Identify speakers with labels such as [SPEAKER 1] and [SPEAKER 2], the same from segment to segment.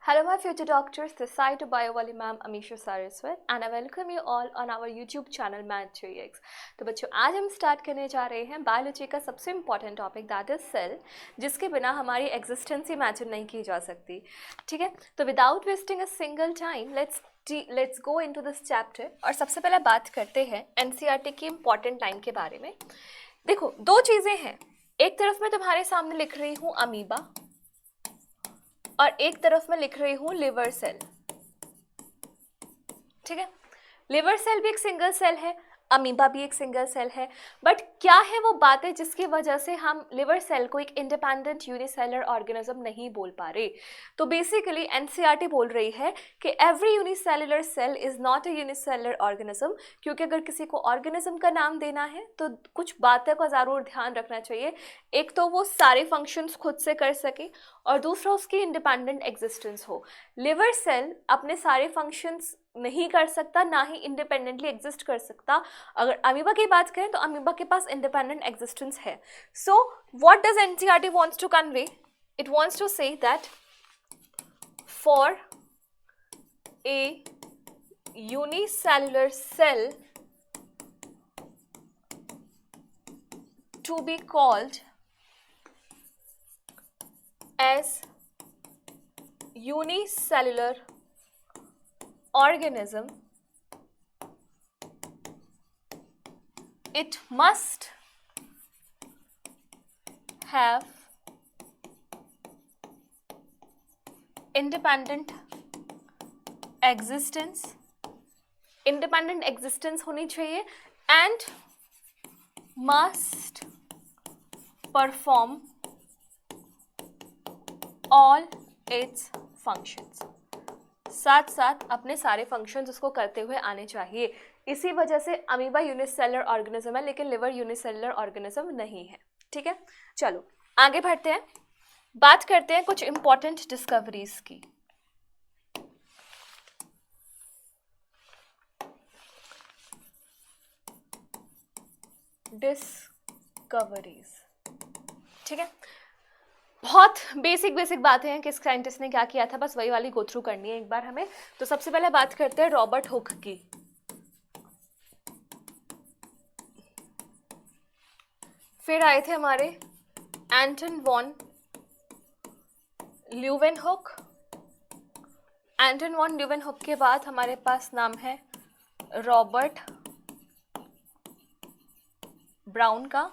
[SPEAKER 1] Hello my future doctors, this side Biowali ma'am Amisha Saraswat and I welcome you all on our YouTube channel Math 3x। तो बच्चों आज हम start करने जा रहे हैं बायोलॉजी का सबसे important topic that is cell, जिसके बिना हमारी एग्जिस्टेंस इमेजिन नहीं की जा सकती। ठीक है, तो without wasting a single time let's go into this chapter. और सबसे पहले बात करते हैं एनसीईआरटी की इम्पॉर्टेंट लाइन के बारे में। देखो दो चीज़ें हैं, एक तरफ मैं तुम्हारे सामने लिख रही हूँ अमीबा और एक तरफ मैं लिख रही हूँ लिवर सेल। ठीक है, लिवर सेल भी एक सिंगल सेल है, अमीबा भी एक सिंगल सेल है, बट क्या है वो बातें जिसकी वजह से हम लिवर सेल को एक इंडिपेंडेंट यूनिसेलुलर ऑर्गेनिज्म नहीं बोल पा रहे। तो बेसिकली एनसीईआरटी बोल रही है कि every unicellular cell is not a unicellular organism, क्योंकि अगर किसी को ऑर्गेनिज्म का नाम देना है तो कुछ बातों का ज़रूर ध्यान रखना चाहिए। एक तो वो सारे फंक्शंस खुद से कर सके और दूसरा उसकी इंडिपेंडेंट एग्जिस्टेंस हो। लिवर सेल अपने सारे फंक्शंस नहीं कर सकता, ना ही इंडिपेंडेंटली एग्जिस्ट कर सकता। अगर अमीबा की बात करें तो अमीबा के पास इंडिपेंडेंट एग्जिस्टेंस है। So what does NCERT wants to convey? It wants to say that for a unicellular cell to be called as unicellular organism, it must have independent existence, independent existence होनी चाहिए, and must perform all its functions, साथ साथ अपने सारे functions उसको करते हुए आने चाहिए। इसी वजह से अमीबा यूनिसेलुलर ऑर्गेनिज्म है लेकिन लिवर यूनिसेलुलर ऑर्गेनिज्म नहीं है। ठीक है, चलो आगे बढ़ते हैं, बात करते हैं कुछ इंपॉर्टेंट डिस्कवरीज की। डिस्कवरीज, ठीक है, बहुत बेसिक बातें हैं, किस साइंटिस्ट ने क्या किया था, बस वही वाली गो थ्रू करनी है एक बार हमें। तो सबसे पहले बात करते हैं रॉबर्ट हुक की। फिर आए थे हमारे एंटन वॉन ल्यूवेनहुक। एंटन वॉन ल्यूवेनहुक के बाद हमारे पास नाम है रॉबर्ट ब्राउन का।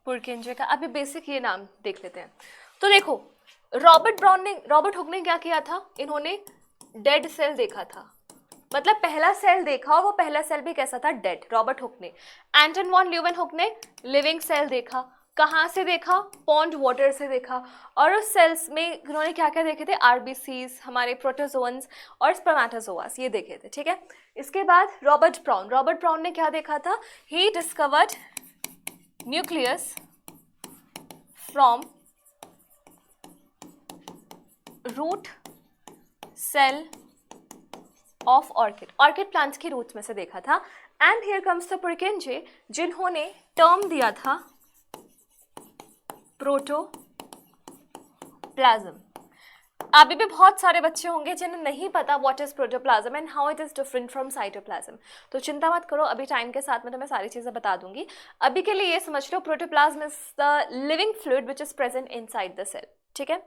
[SPEAKER 1] पुरकिंजे का। अभी बेसिक ये नाम देख लेते हैं। तो देखो रॉबर्ट हुक ने क्या किया था, इन्होंने डेड सेल देखा था, मतलब पहला सेल देखा और वो पहला सेल भी कैसा था, डेड, रॉबर्ट हुक ने। एंटन वॉन ल्यूवेनहुक ने लिविंग सेल देखा। कहाँ से देखा, पॉन्ड वाटर से देखा। और उस सेल्स में इन्होंने क्या क्या देखे थे, आरबीसीज, हमारे प्रोटोजोन्स और स्पर्मेटोजोआस, ये देखे थे। ठीक है, इसके बाद रॉबर्ट ब्राउन ने क्या देखा था, he discovered nucleus from root cell of orchid plants की रूट्स में से देखा था। And here comes the Purkinje, जिन्होंने टर्म दिया था प्रोटोप्लाज्म। अभी भी बहुत सारे बच्चे होंगे जिन्हें नहीं पता what is protoplasm and how it is different from cytoplasm. तो चिंता मत करो, अभी टाइम के साथ में तुम्हें सारी चीजें बता दूंगी। अभी के लिए ये समझ लो, protoplasm is the living fluid which is present inside the cell. ठीक है,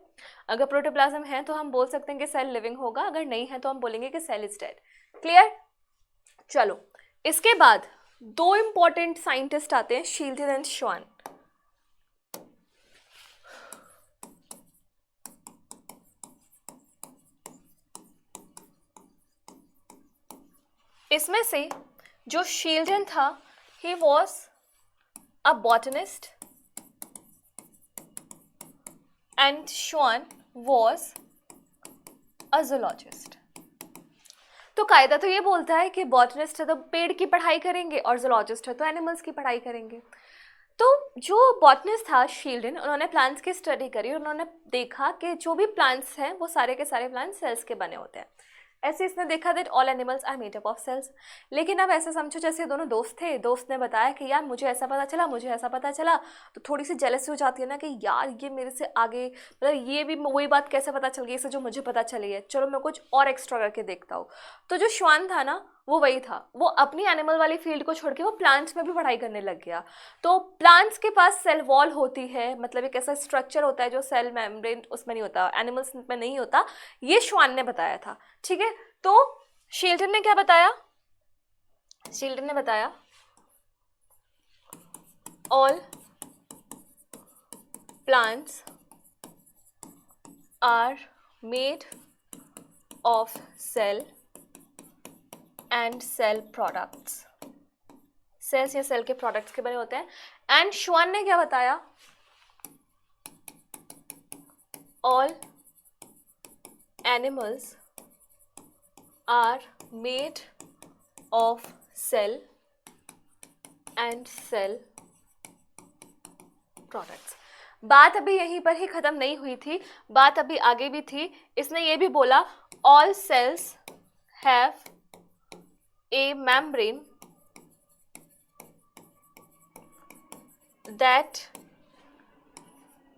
[SPEAKER 1] अगर प्रोटोप्लाज्म है तो हम बोल सकते हैं कि सेल लिविंग होगा, अगर नहीं है तो हम बोलेंगे कि सेल इज डेड। क्लियर? चलो, इसके बाद दो इंपॉर्टेंट साइंटिस्ट आते हैं, शील्डन एंड श्वान। इसमें से जो शील्डन था, he was a botanist and श्वान वॉज अ जूलॉजिस्ट। तो कायदा तो ये बोलता है कि बॉटनिस्ट है तो पेड़ की पढ़ाई करेंगे और जूलॉजिस्ट है तो एनिमल्स की पढ़ाई करेंगे। तो जो बॉटनिस्ट था शील्डन, उन्होंने प्लांट्स की स्टडी करी और उन्होंने देखा कि जो भी प्लांट्स हैं वो सारे के सारे प्लांट्स सेल्स के बने होते हैं। ऐसे इसने देखा that all animals are made up of cells. लेकिन अब ऐसे समझो जैसे दोनों दोस्त थे, दोस्त ने बताया कि यार मुझे ऐसा पता चला, मुझे ऐसा पता चला, तो थोड़ी सी जेलसी हो जाती है ना कि यार ये मेरे से आगे, मतलब ये भी वही बात कैसे पता चल गई इसे जो मुझे पता चली है, चलो मैं कुछ और एक्स्ट्रा करके देखता हूँ। तो जो श्वान था ना वो वही था, वो अपनी एनिमल वाली फील्ड को छोड़ के वो प्लांट्स में भी पढ़ाई करने लग गया। तो प्लांट्स के पास सेल वॉल होती है, मतलब एक ऐसा स्ट्रक्चर होता है जो सेल मेम्ब्रेन उसमें नहीं होता, एनिमल्स में नहीं होता, ये श्वान ने बताया था। ठीक है, तो शील्टन ने क्या बताया? शील्टन ने बताया all plants are made of cell and cell products, cells या सेल के प्रोडक्ट्स के बने होते हैं। एंड श्वान ने क्या बताया? All animals are made of cell and cell products. बात अभी यहीं पर ही खत्म नहीं हुई थी, बात अभी आगे भी थी। इसने ये भी बोला all cells have a membrane that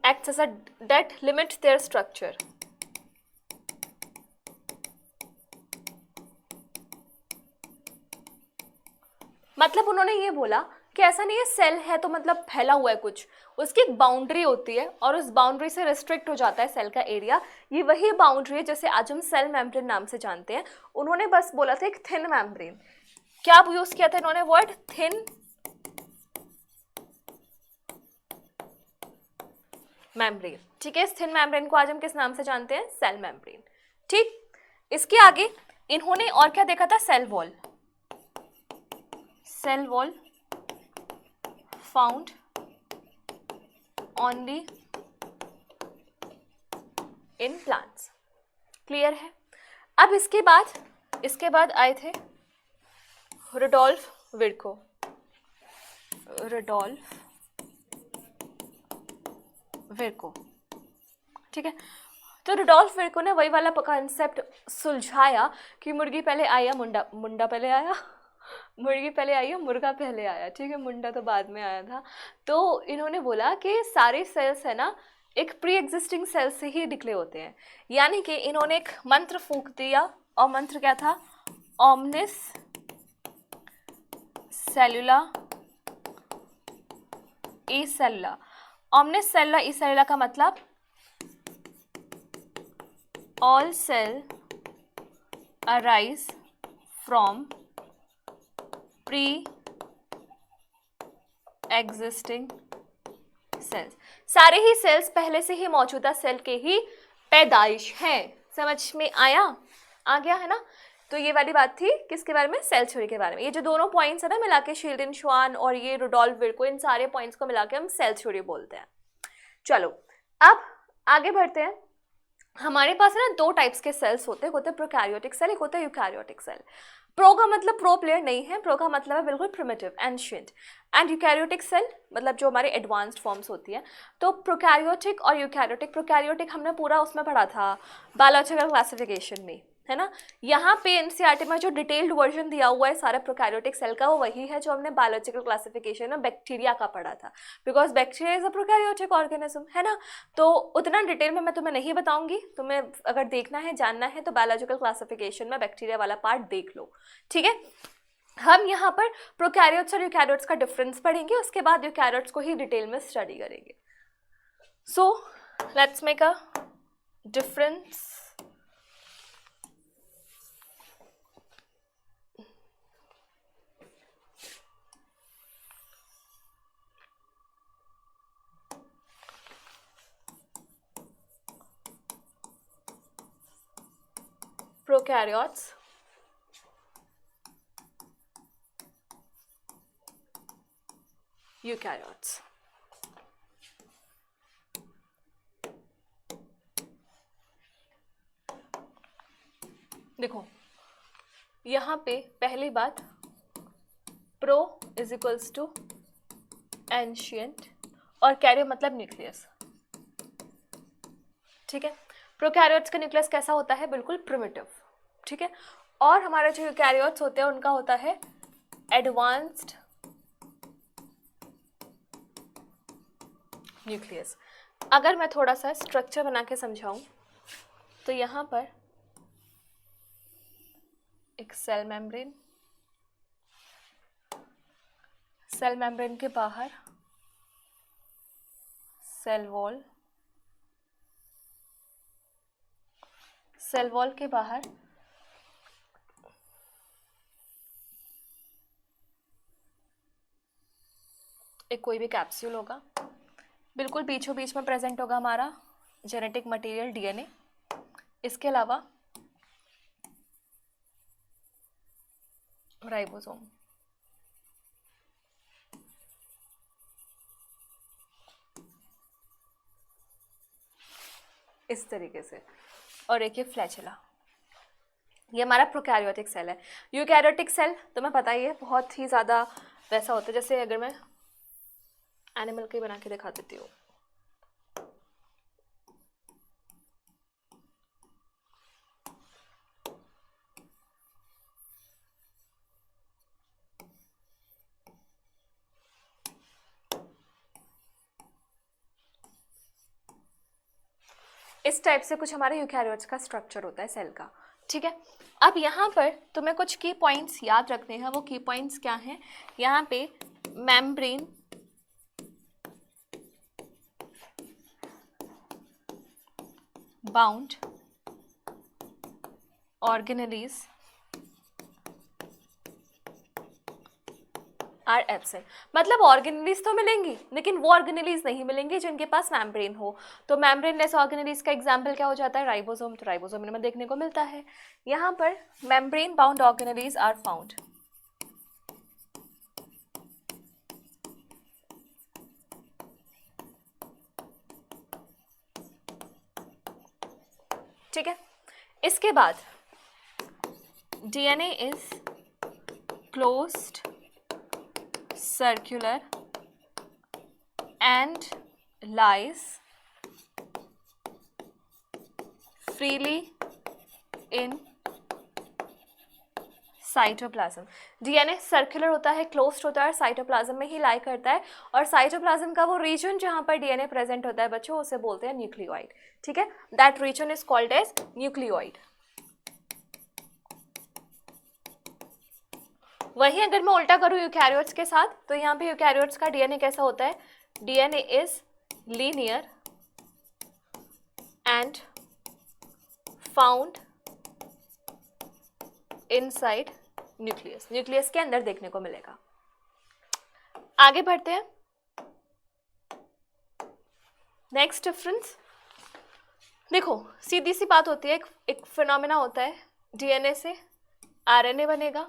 [SPEAKER 1] acts as that limits their structure। मतलब उन्होंने ये बोला कि ऐसा नहीं है सेल है तो मतलब फैला हुआ है कुछ, उसकी एक बाउंड्री होती है और उस बाउंड्री से रिस्ट्रिक्ट हो जाता है सेल का एरिया। ये वही बाउंड्री है जैसे आज हम सेल मेम्ब्रेन नाम से जानते हैं। उन्होंने बस बोला था एक थिन मेम्ब्रेन, क्या यूज किया था इन्होंने वर्ड? Thin membrane. ठीक है, इस थिन मेम्ब्रेन को आज हम किस नाम से जानते हैं? Cell membrane. ठीक, इसके आगे इन्होंने और क्या देखा था? Cell wall. Cell wall found only in plants. Clear है? अब इसके बाद आए थे रुडोल्फ विर्को। रुडोल्फ विर्को, ठीक है। तो रुडोल्फ विर्को ने वही वाला कॉन्सेप्ट सुलझाया कि मुर्गी पहले आई या मुंडा पहले आया, मुर्गी पहले आई या मुर्गा पहले आया। ठीक है, मुंडा तो बाद में आया था। तो इन्होंने बोला कि सारे सेल्स है ना एक प्री एग्जिस्टिंग सेल से ही निकले होते हैं। यानी कि इन्होंने एक मंत्र फूंक दिया, और मंत्र क्या था? ओमनिस सेलुला ए सेलुला। ओमनिस सेलुला ई सेलुला का मतलब all cell arise from pre existing cells. सारे ही सेल्स पहले से ही मौजूदा सेल के ही पैदाइश हैं। समझ में आया? आ गया है ना? तो ये वाली बात थी किसके बारे में? सेल थ्योरी के बारे में। ये जो दोनों पॉइंट्स है ना मिला के, शील्डन, श्वान और ये रुडोल्फ विर्को, इन सारे पॉइंट्स को मिला के हम सेल थ्योरी बोलते हैं। चलो अब आगे बढ़ते हैं। हमारे पास है ना दो टाइप्स के सेल्स होते हैं, एक होते हैं प्रोकैरियोटिक सेल, एक होता है यूकैरियोटिक सेल। प्रो का मतलब प्रो प्लेयर नहीं है, प्रो का मतलब है बिल्कुल primitive, ancient. And eukaryotic cell मतलब जो हमारे एडवांस्ड फॉर्म्स होती है। तो प्रोकैरियोटिक और यूकैरियोटिक, प्रोकैरियोटिक हमने पूरा उसमें पढ़ा था बायोलॉजिकल क्लासिफिकेशन में, है ना। यहाँ पे एनसीईआरटी में जो डिटेल्ड वर्जन दिया हुआ है सारे प्रोकैरियोटिक सेल का, वो वही है जो हमने बायोलॉजिकल क्लासिफिकेशन में बैक्टीरिया का पढ़ा था, because bacteria is a prokaryotic organism, है ना। तो उतना डिटेल में मैं तुम्हें नहीं बताऊंगी, तुम्हें अगर देखना है, जानना है तो बायोलॉजिकल क्लासिफिकेशन में बैक्टीरिया वाला पार्ट देख लो। ठीक है, हम यहाँ पर प्रोकैरियोट्स और यूकैरियोट्स का डिफरेंस पढ़ेंगे, उसके बाद यूकैरियोट्स को ही डिटेल में स्टडी करेंगे। So let's make a difference prokaryotes eukaryotes। देखो यहाँ पे पहली बात, pro is equals to ancient और कैरियो मतलब न्यूक्लियस। ठीक है, प्रोकैरियोट्स का न्यूक्लियस कैसा होता है? बिल्कुल प्रिमिटिव। ठीक है। और हमारे जो यूकैरियोट्स होते हैं उनका होता है एडवांस्ड न्यूक्लियस। अगर मैं थोड़ा सा स्ट्रक्चर बना के समझाऊं तो यहाँ पर एक सेल मेम्ब्रेन, सेल मेम्ब्रेन के बाहर सेल वॉल, सेल वॉल के बाहर एक कोई भी कैप्सूल होगा, बिल्कुल बीचों बीच में प्रेजेंट होगा हमारा जेनेटिक मटेरियल डीएनए। इसके अलावा राइबोसोम, इस तरीके से, और एक ये फ्लैचेला। ये हमारा प्रोकैरियोटिक सेल है। यूकैरियोटिक सेल तुम्हें पता ही है बहुत ही ज़्यादा वैसा होता है, जैसे अगर मैं एनिमल के बना के दिखा देती हूँ। इस टाइप से कुछ हमारे यूकैरियोट्स का स्ट्रक्चर होता है सेल का, ठीक है। अब यहाँ पर तुम्हें कुछ की पॉइंट्स याद रखने हैं। वो की पॉइंट्स क्या हैं? यहाँ पे membrane, bound organelles are absent. मतलब ऑर्गेनेलीज तो मिलेंगी लेकिन वो ऑर्गेनेलीज नहीं मिलेंगी जिनके पास मेम्ब्रेन हो। तो मेम्ब्रेनलेस ऑर्गेनेलीज का एग्जाम्पल क्या हो जाता है? राइबोसोम। तो राइबोसोम में देखने को मिलता है। यहाँ पर membrane bound organelles are found. ठीक है। इसके बाद DNA is closed, circular and lies freely in cytoplasm. DNA circular होता है, क्लोज्ड होता है और साइटोप्लाज्म में ही लाई करता है। और साइटोप्लाज्म का वो रीजन जहां पर डीएनए प्रेजेंट होता है बच्चों, उसे बोलते हैं न्यूक्लियोइड। ठीक है, that region is called as nucleoid. वहीं अगर मैं उल्टा करूं यूकैरियोट्स के साथ, तो यहाँ पे यूकैरियोट्स का डीएनए कैसा होता है? DNA is linear and found inside nucleus. Nucleus के अंदर देखने को मिलेगा। आगे बढ़ते हैं। नेक्स्ट डिफरेंस देखो, सीधी सी बात होती है, एक फिनोमेना होता है, डीएनए से आरएनए बनेगा,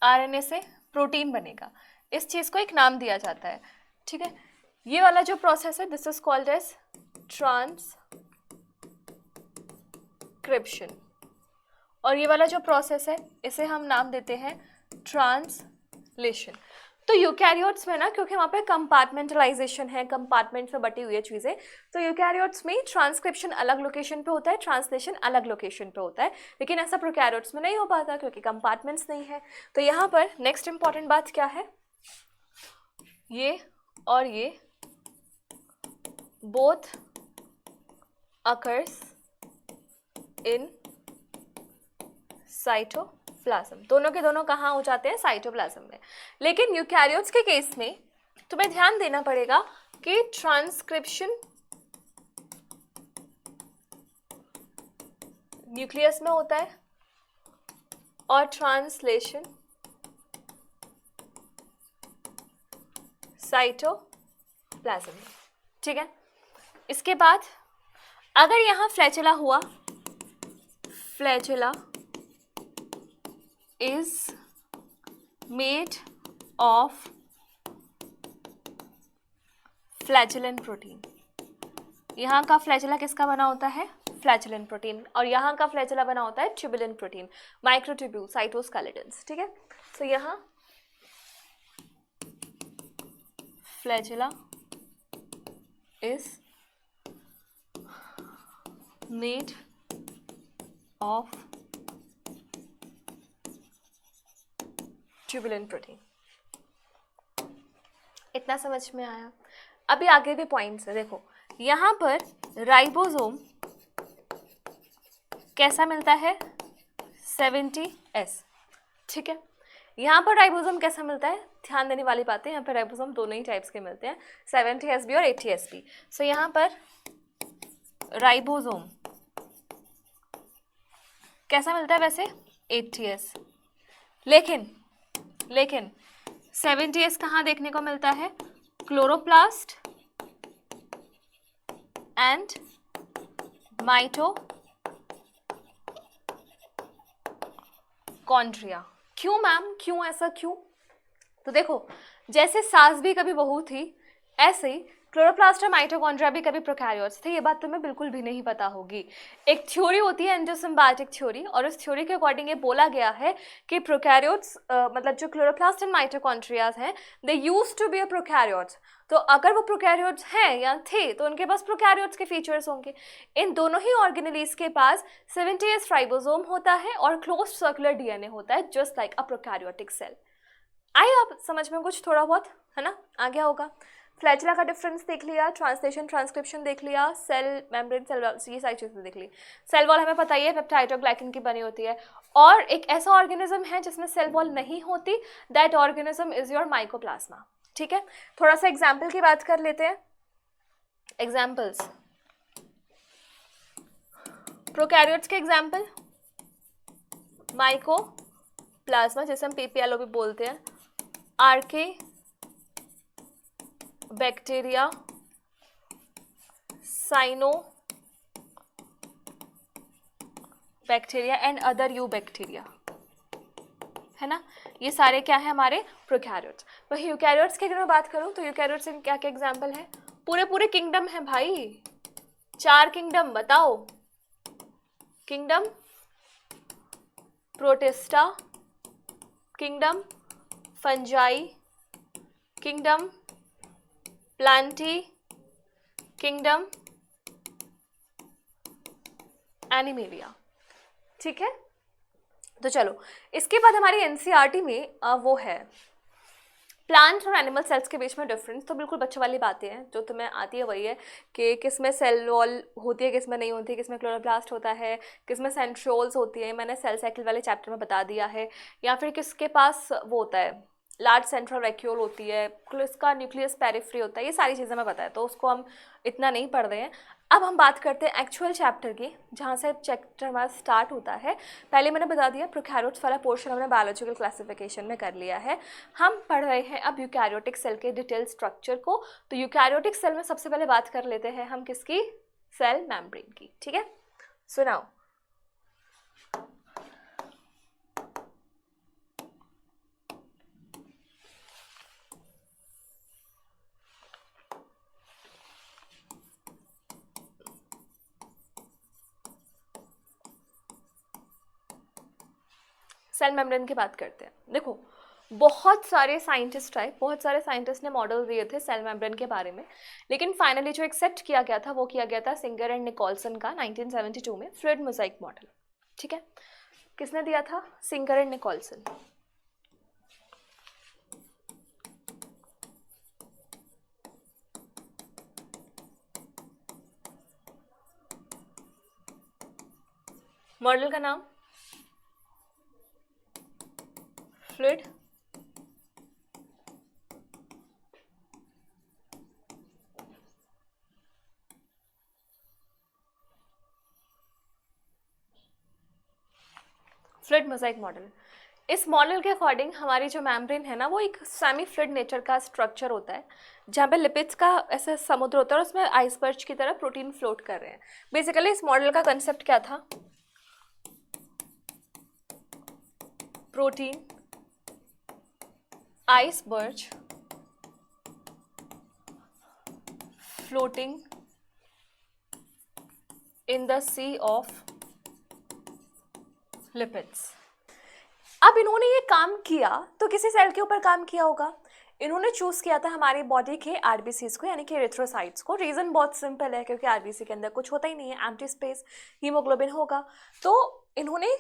[SPEAKER 1] आरएनए से प्रोटीन बनेगा। इस चीज को एक नाम दिया जाता है। ठीक है, ये वाला जो प्रोसेस है this is called as transcription, और ये वाला जो प्रोसेस है इसे हम नाम देते हैं ट्रांसलेशन। तो यूकैरियोट्स में ना, क्योंकि वहाँ पे कंपार्टमेंटलाइजेशन है, कंपार्टमेंट में बटी हुई है चीज़ें, तो यूकैरियोट्स में ट्रांसक्रिप्शन अलग लोकेशन पे होता है, ट्रांसलेशन अलग लोकेशन पे होता है। लेकिन ऐसा प्रोकैरियोट्स में नहीं हो पाता क्योंकि कंपार्टमेंट्स नहीं है। तो यहाँ पर नेक्स्ट इंपॉर्टेंट बात क्या है? ये और ये बोथ अकर्स इन साइटोप्लाज्म। दोनों के दोनों कहाँ हो जाते हैं? साइटोप्लाज्म में। लेकिन यूकैरियोट्स के केस में तुम्हें ध्यान देना पड़ेगा कि ट्रांसक्रिप्शन न्यूक्लियस में होता है और ट्रांसलेशन साइटोप्लाज्म में। ठीक है, इसके बाद अगर यहां फ्लैचेला हुआ, फ्लैचेला is made of फ्लैचेलन प्रोटीन। यहाँ का फ्लैचेला किसका बना होता है? फ्लैचेलन प्रोटीन। और यहाँ का फ्लैचेला बना होता है ट्यूबुलिन प्रोटीन, माइक्रोट्यूब्यूल, साइटोस्केलेटन्स। ठीक है, तो यहाँ फ्लैचेला is made of turbulent protein. इतना समझ में आया? अभी आगे भी पॉइंट्स है, देखो यहाँ पर राइबोसोम कैसा मिलता है 70S, ठीक है। यहाँ पर राइबोसोम कैसा मिलता है, ध्यान देने वाली बात है, यहाँ पर राइबोसोम दोनों ही टाइप्स के मिलते हैं, 70S भी और 80S भी। सो यहाँ पर राइबोसोम कैसा मिलता है वैसे 80S, लेकिन 70S कहाँ देखने को मिलता है, क्लोरोप्लास्ट एंड माइटोकॉन्ड्रिया। क्यों मैम, क्यों ऐसा क्यों? तो देखो जैसे सास भी कभी बहू थी, ऐसे ही क्लोरोप्लास्ट और माइटोकॉन्ड्रिया भी कभी प्रोकैरियोट्स थे। ये बात तुम्हें बिल्कुल भी नहीं पता होगी। एक थ्योरी होती है एंडोसिम्बायोटिक थ्योरी, और उस थ्योरी के अकॉर्डिंग ये बोला गया है कि प्रोकैरियोट्स मतलब जो क्लोरोप्लास्ट एंड माइटोकॉन्ड्रियाज हैं, they used to be a prokaryotes. तो अगर वो प्रोकैरियोट्स हैं या थे तो उनके पास प्रोकैरियोट्स के फीचर्स होंगे। इन दोनों ही ऑर्गेनेलीज के पास 70S राइबोसोम होता है और क्लोज्ड सर्कुलर डीएनए होता है, just like a prokaryotic cell. I आप समझ में कुछ थोड़ा बहुत, है ना, आ गया होगा। फ्लैचेला का डिफरेंस देख लिया, ट्रांसलेशन ट्रांसक्रिप्शन देख लिया, सेल मेम्ब्रेन, सेल वॉल, ये सारी चीज़ें देख ली। सेल वॉल हमें पता ही है पेप्टाइड और ग्लाइकन की बनी होती है, और एक ऐसा ऑर्गेनिज्म है जिसमें सेल वॉल नहीं होती, that organism is your mycoplasma, ठीक है। थोड़ा सा एग्जाम्पल की बात कर लेते हैं। एग्जाम्पल्स, प्रोकैरियोट्स के एग्जाम्पल, माइकोप्लाज्मा जिसे हम पीपीएलओ भी बोलते हैं, archaebacteria, cyanobacteria and other eubacteria, है ना। ये सारे क्या है हमारे प्रोकैरियोट्स। वही यूकैरियोट्स की अगर मैं बात करूं तो यूकैरियोट्स के क्या क्या एग्जाम्पल है, पूरे किंगडम है भाई, 4 किंगडम बताओ। Kingdom protista, kingdom fungi, kingdom Plantae, kingdom animalia, ठीक है। तो चलो इसके बाद हमारी एनसीईआरटी में वो है प्लांट और एनिमल सेल्स के बीच में डिफरेंस। तो बिल्कुल बच्चों वाली बातें हैं, जो तुम्हें आती है वही है कि किस में सेल वॉल होती है, किस में नहीं होती है, किस में क्लोरोप्लास्ट होता है, किस में सेंट्रियोल्स होती है, मैंने सेल साइकिल वाले चैप्टर में बता दिया है। या फिर किसके पास वो होता है लार्ज सेंट्रल वैक्यूल होती है, इसका न्यूक्लियस पेरिफ्री होता है, ये सारी चीज़ें मैं बताया, तो उसको हम इतना नहीं पढ़ रहे हैं। अब हम बात करते हैं एक्चुअल चैप्टर की, जहाँ से चैप्टर हमारा स्टार्ट होता है। पहले मैंने बता दिया प्रोकैरियोट्स वाला पोर्शन हमने बायोलॉजिकल क्लासिफिकेशन में कर लिया है। हम पढ़ रहे हैं अब यूकैरियोटिक सेल के डिटेल स्ट्रक्चर को। तो यूकैरियोटिक सेल में सबसे पहले बात कर लेते हैं हम किसकी, सेल मेम्ब्रेन की, ठीक है। सो नाउ सेल मेम्ब्रेन की बात करते हैं। देखो बहुत सारे साइंटिस्ट आए, बहुत सारे साइंटिस्ट ने मॉडल दिए थे सेल मेम्ब्रेन के बारे में, लेकिन फाइनली जो एक्सेप्ट किया गया था वो किया गया था सिंगर एंड निकोलसन का 1972 में फ्लूइड मोज़ाइक मॉडल, ठीक है। किसने दिया था, सिंगर एंड निकोलसन। मॉडल का नाम फ्लूइड फ्लूइड मोज़ाइक मॉडल। इस मॉडल के अकॉर्डिंग हमारी जो मेम्ब्रेन है ना, वो एक सेमी फ्लूइड नेचर का स्ट्रक्चर होता है, जहाँ पे लिपिड्स का ऐसा समुद्र होता है और उसमें आइसबर्ग की तरह प्रोटीन फ्लोट कर रहे हैं। बेसिकली इस मॉडल का कंसेप्ट क्या था, protein iceberg floating in the sea of lipids. अब इन्होंने ये काम किया तो किसी सेल के ऊपर काम किया होगा। इन्होंने चूज किया था हमारी बॉडी के आरबीसीज को, यानी कि एरिथ्रोसाइट्स को। रीजन बहुत सिंपल है, क्योंकि आरबीसी के अंदर कुछ होता ही नहीं है, एम्प्टी स्पेस, हीमोग्लोबिन होगा। तो इन्होंने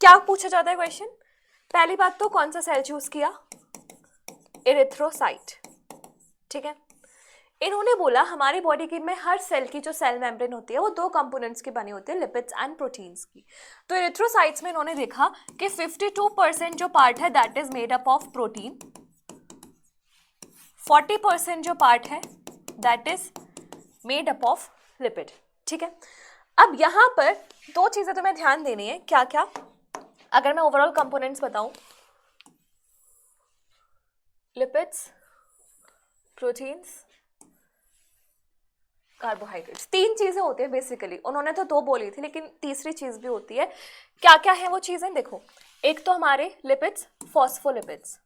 [SPEAKER 1] क्या पूछा जाता है क्वेश्चन, पहली बात तो कौन सा सेल चूज किया, इरिथ्रोसाइट, ठीक है। इन्होंने बोला हमारी बॉडी की में हर सेल की जो सेल मेम्ब्रेन होती है वो दो कंपोनेंट्स की बनी होती है, लिपिड्स एंड प्रोटीन्स की। तो इरिथ्रोसाइट्स में इन्होंने देखा कि 52% जो पार्ट है that is made up of protein, 40% जो पार्ट है that is made up of lipid, ठीक है। अब यहां पर दो चीजें तुम्हें ध्यान देनी है, क्या क्या, अगर मैं ओवरऑल कंपोनेंट्स बताऊं, लिपिड्स, प्रोटीन्स, कार्बोहाइड्रेट्स, तीन चीजें होती है बेसिकली। उन्होंने तो दो बोली थी लेकिन तीसरी चीज भी होती है। क्या क्या है वो चीजें, देखो, एक तो हमारे लिपिड्स, फॉस्फोलिपिड्स,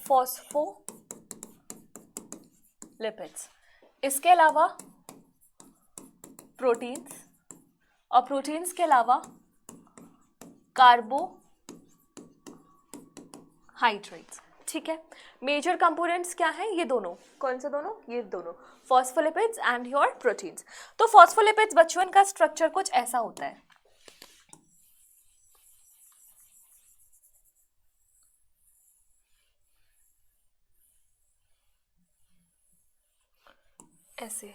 [SPEAKER 1] फॉस्फोलिपिड्स, इसके अलावा प्रोटीन्स, और प्रोटीन्स के अलावा कार्बोहाइड्रेट्स, ठीक है। मेजर कंपोनेंट्स क्या है, ये दोनों, कौन से दोनों, ये दोनों, फॉस्फोलिपिड्स एंड योर प्रोटीन्स। तो फॉस्फोलिपिड्स बच्चों का स्ट्रक्चर कुछ ऐसा होता है, ऐसे,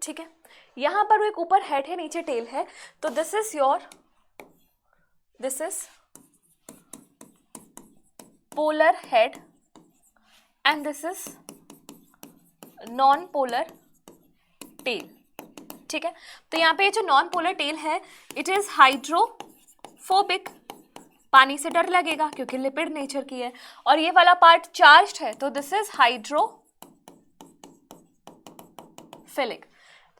[SPEAKER 1] ठीक है। यहां पर वो एक ऊपर हेड है, नीचे टेल है, तो this is polar head and this is non polar tail, ठीक है। तो यहाँ पे जो नॉन पोलर टेल है इट इज हाइड्रोफोबिक, पानी से डर लगेगा क्योंकि लिपिड नेचर की है, और ये वाला पार्ट चार्ज्ड है तो दिस इज हाइड्रोफिलिक।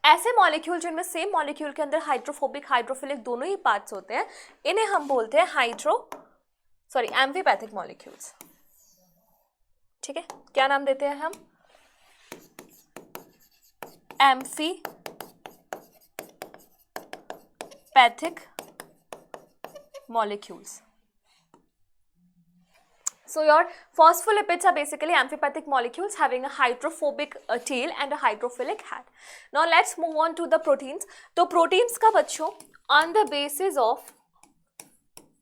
[SPEAKER 1] ऐसे मॉलिक्यूल जिनमें सेम मॉलिक्यूल के अंदर हाइड्रोफोबिक हाइड्रोफिलिक दोनों ही पार्ट्स होते हैं, इन्हें हम बोलते हैं एम्फीपैथिक मॉलिक्यूल्स, ठीक है। क्या नाम देते हैं हम, amphipathic molecules. So your phospholipids are basically amphipathic molecules having a hydrophobic tail and a hydrophilic head. Now let's move on to the proteins. तो proteins का बच्चों on the basis of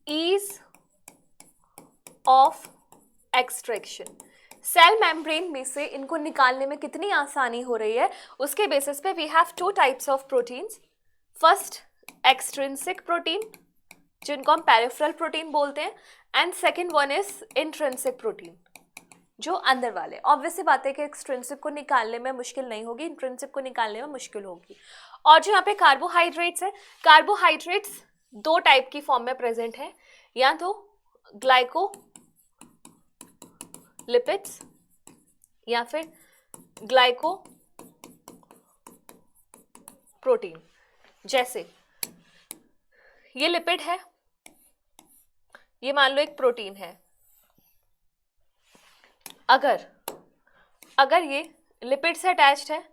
[SPEAKER 1] ease of extraction, cell membrane में से इनको निकालने में कितनी आसानी हो रही है उसके बेसिस पे we have two types of proteins. First extrinsic protein जिनको हम पेरिफेरल प्रोटीन बोलते हैं, and second one is intrinsic protein जो अंदर वाले। ऑब्वियसली बात है कि एक्सट्रिंसिक को निकालने में मुश्किल नहीं होगी, इंट्रिंसिक को निकालने में मुश्किल होगी। और जो यहाँ पे कार्बोहाइड्रेट्स है, कार्बोहाइड्रेट्स दो टाइप की फॉर्म में प्रेजेंट है, या तो ग्लाइकोलिपिड्स या फिर ग्लाइकोप्रोटीन। जैसे ये लिपिड है, ये मान लो एक प्रोटीन है, अगर ये लिपिड से अटैच्ड है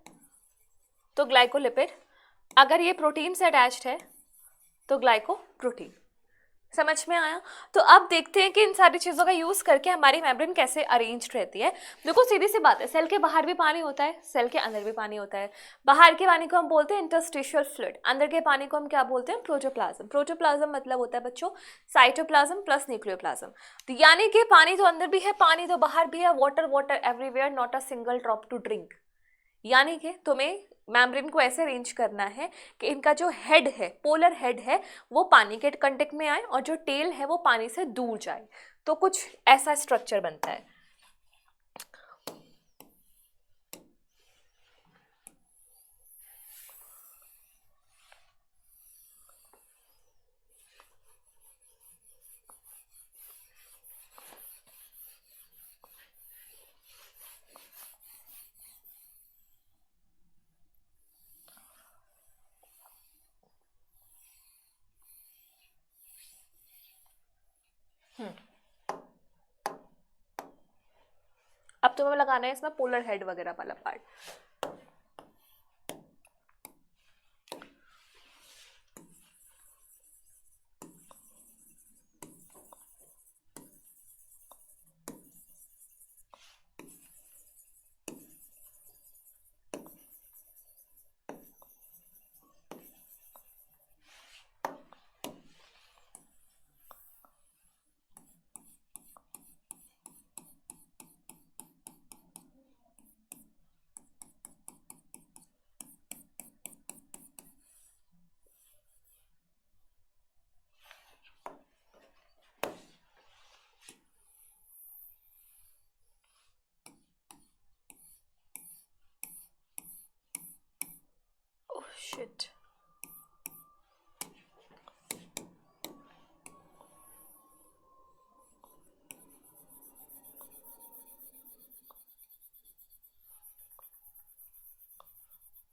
[SPEAKER 1] तो ग्लाइकोलिपिड, अगर ये प्रोटीन से अटैच्ड है तो ग्लाइकोप्रोटीन। समझ में आया? तो अब देखते हैं कि इन सारी चीज़ों का यूज़ करके हमारी मेम्ब्रेन कैसे अरेंज रहती है। देखो सीधी सी बात है, सेल के बाहर भी पानी होता है, सेल के अंदर भी पानी होता है। बाहर के पानी को हम बोलते हैं इंटरस्टिशियल फ्लूइड, अंदर के पानी को हम क्या बोलते हैं, प्रोटोप्लाज्म। प्रोटोप्लाज्म मतलब होता है बच्चों साइटोप्लाज्म प्लस न्यूक्लियोप्लाज्म। तो यानी कि पानी तो अंदर भी है, पानी तो बाहर भी है, water water everywhere, not a single drop to drink. यानी कि तुम्हें मेम्ब्रेन को ऐसे अरेंज करना है कि इनका जो हेड है, पोलर हेड है, वो पानी के कांटेक्ट में आए और जो टेल है वो पानी से दूर जाए, तो कुछ ऐसा स्ट्रक्चर बनता है। अब तुम्हें लगाना है इसमें पोलर हेड वगैरह वाला पार्ट। शिट,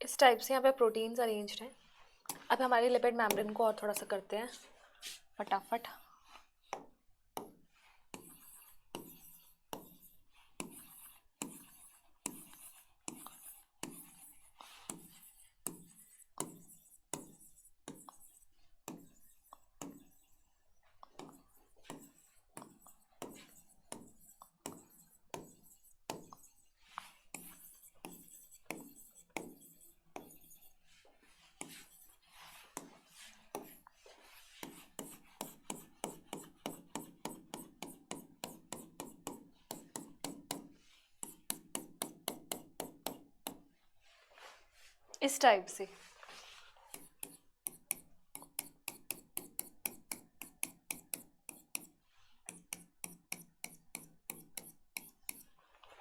[SPEAKER 1] इस टाइप से यहाँ पे प्रोटीन्स अरेंज्ड हैं। अब हमारी लिपिड मेम्ब्रेन को और थोड़ा सा करते हैं फटाफट। इस टाइप से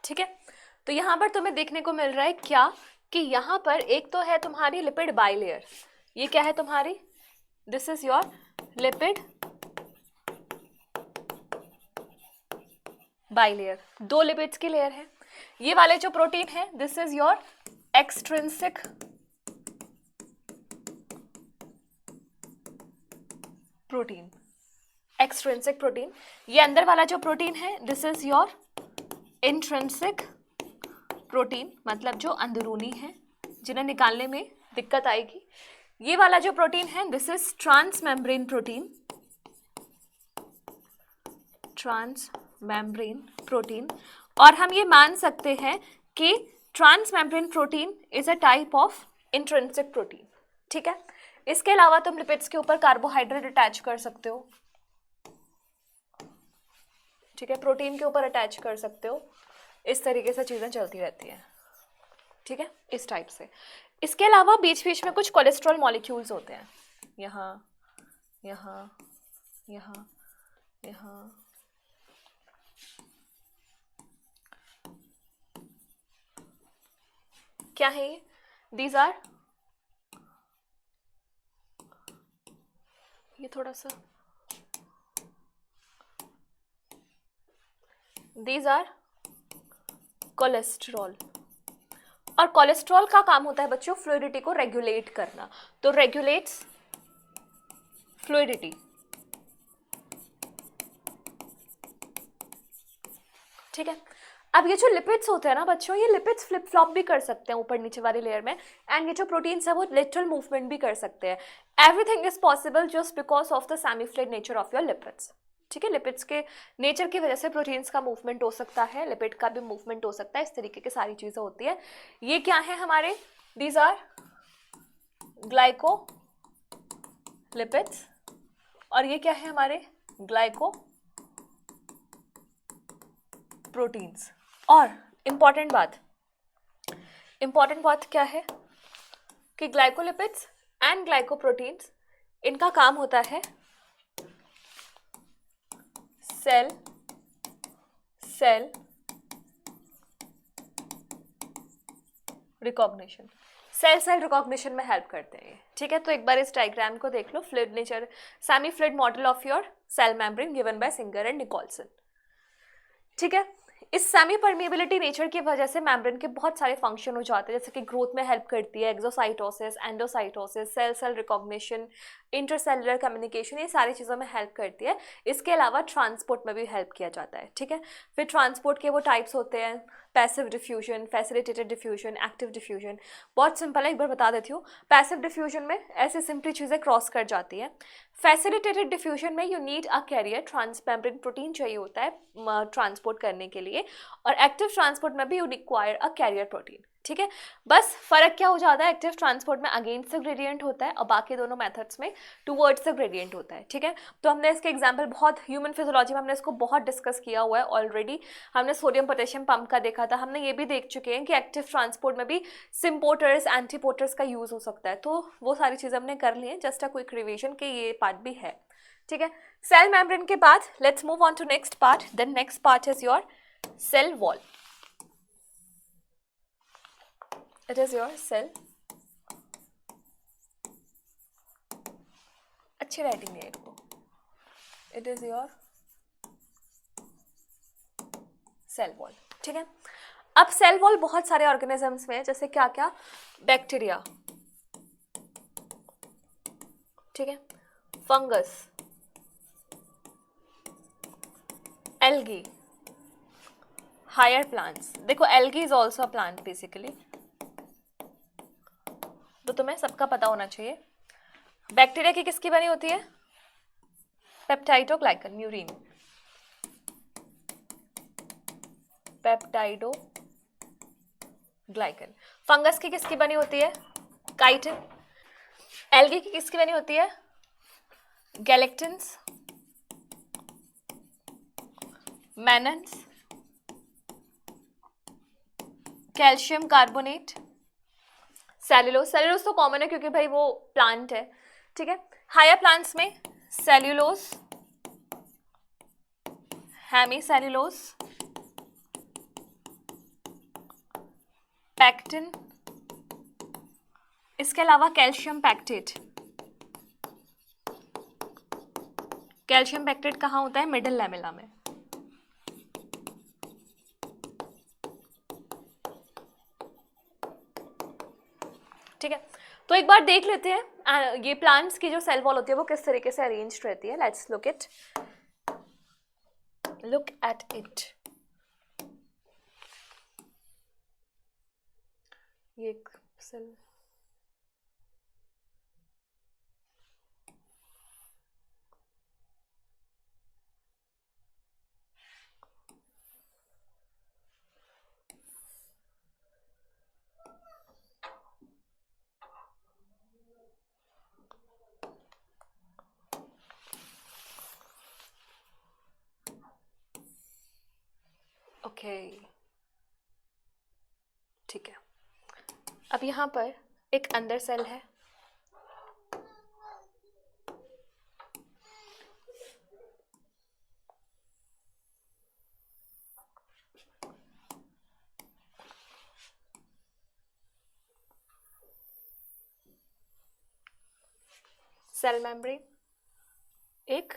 [SPEAKER 1] ठीक है। तो यहाँ पर तुम्हें देखने को मिल रहा है क्या कि यहाँ पर एक तो है तुम्हारी लिपिड बाइलेयर, ये क्या है तुम्हारी, this is your lipid bilayer, दो लिपिड्स की लेयर है। ये वाले जो प्रोटीन है this is your extrinsic protein, extrinsic protein. ये अंदर वाला जो प्रोटीन है this is your intrinsic protein, मतलब जो अंदरूनी है, जिन्हें निकालने में दिक्कत आएगी। ये वाला जो प्रोटीन है this is transmembrane protein, transmembrane protein. और हम ये मान सकते हैं कि transmembrane protein is a type of intrinsic protein, ठीक है। इसके अलावा तुम लिपिड्स के ऊपर कार्बोहाइड्रेट अटैच कर सकते हो, ठीक है, प्रोटीन के ऊपर अटैच कर सकते हो। इस तरीके से चीज़ें चलती रहती हैं, ठीक है, इस टाइप से। इसके अलावा बीच बीच में कुछ कोलेस्ट्रॉल मॉलिक्यूल्स होते हैं, यहाँ यहाँ यहाँ यहाँ, क्या है ये, दीज आर, ये थोड़ा सा, दीज आर कोलेस्ट्रॉल। और कोलेस्ट्रॉल का काम होता है बच्चों फ्लूइडिटी को रेगुलेट करना, तो रेगुलेट्स फ्लूइडिटी, ठीक है। अब ये जो लिपिड्स होते हैं ना बच्चों, ये लिपिड्स फ्लिप फ्लॉप भी कर सकते हैं ऊपर नीचे वाली लेयर में, एंड ये जो प्रोटीन्स है वो लेटरल मूवमेंट भी कर सकते हैं। Everything is possible just because of the semi fluid nature of your lipids, ठीक है। लिपिड्स के नेचर की वजह से प्रोटीन्स का मूवमेंट हो सकता है, लिपिड का भी मूवमेंट हो सकता है, इस तरीके की सारी चीज़ें होती है। ये क्या है हमारे, दीज आर ग्लाइको लिपिड्स, और ये क्या है हमारे ग्लाइको प्रोटीन्स। और इंपॉर्टेंट बात क्या है कि ग्लाइकोलिपिड्स एंड ग्लाइकोप्रोटीन्स, इनका काम होता है सेल रिकॉग्निशन, सेल रिकॉग्निशन में हेल्प करते हैं, ठीक है। तो एक बार इस डायग्राम को देख लो, fluid nature semi fluid model of your cell membrane given by Singer and Nicolson, ठीक है। इस सेमी परमिएबिलिटी नेचर की वजह से मेम्ब्रेन के बहुत सारे फंक्शन हो जाते हैं, जैसे कि ग्रोथ में हेल्प करती है, exocytosis, endocytosis, cell recognition, intercellular communication, ये सारी चीज़ों में हेल्प करती है। इसके अलावा ट्रांसपोर्ट में भी हेल्प किया जाता है, ठीक है। फिर ट्रांसपोर्ट के वो टाइप्स होते हैं, passive diffusion, facilitated diffusion, active diffusion. बहुत सिंपल है, एक बार बता देती हूँ। पैसिव डिफ्यूजन में ऐसे सिंपली चीज़ें क्रॉस कर जाती हैं। फैसिलिटेटेड डिफ्यूजन में you need a carrier, transmembrane protein चाहिए होता है ट्रांसपोर्ट करने के लिए, और एक्टिव ट्रांसपोर्ट में भी you require a carrier protein, ठीक है। बस फर्क क्या हो जाता है, एक्टिव ट्रांसपोर्ट में अगेंस्ट द ग्रेडियंट होता है और बाकी दोनों मेथड्स में टुवर्ड्स द ग्रेडियंट होता है, ठीक है। तो हमने इसके एग्जांपल बहुत ह्यूमन फिजियोलॉजी में हमने इसको बहुत डिस्कस किया हुआ है ऑलरेडी। हमने सोडियम पोटेशियम पंप का देखा था, हमने ये भी देख चुके हैं कि एक्टिव ट्रांसपोर्ट में भी सिम्पोर्टर्स, एंटीपोर्टर्स का यूज हो सकता है, तो वो सारी चीज़ें हमने कर ली हैं। जस्ट अ क्विक रिविजन के ये पार्ट भी है, ठीक है। सेल मेम्ब्रेन के बाद let's move on to next part. Then next part is your cell wall. It is your cell अच्छी राइटिंग नहीं है इनको. It is your cell wall. ठीक है. अब सेल वॉल बहुत सारे ऑर्गेनिजम्स में, जैसे क्या क्या, बैक्टीरिया, ठीक है, फंगस, एल्गी, हायर प्लांट्स. देखो algae is also a plant basically, तो तुम्हें सबका पता होना चाहिए. बैक्टीरिया की किसकी बनी होती है? Peptidoglycan, murine. पेप्टाइडोग्लाइकन. फंगस की किसकी बनी होती है? काइटिन. एल्गी की किसकी बनी होती है? Galactans, mannans, calcium carbonate, cellulose. Cellulose तो कॉमन है क्योंकि भाई वो प्लांट है. ठीक है. हायर प्लांट्स में सेल्यूलोज, हेमीसेल्यूलोज, पैक्टिन, इसके अलावा कैल्शियम पैक्टेट. कैल्शियम पैक्टेट कहाँ होता है? मिडिल लैमेला में. ठीक है. तो एक बार देख लेते हैं ये प्लांट्स की जो सेल वॉल होती है वो किस तरीके से अरेंज रहती है. Let's look at it. ये एक सेल, ओके. ठीक है. अब यहाँ पर एक अंदर सेल है, सेल मेम्ब्रेन एक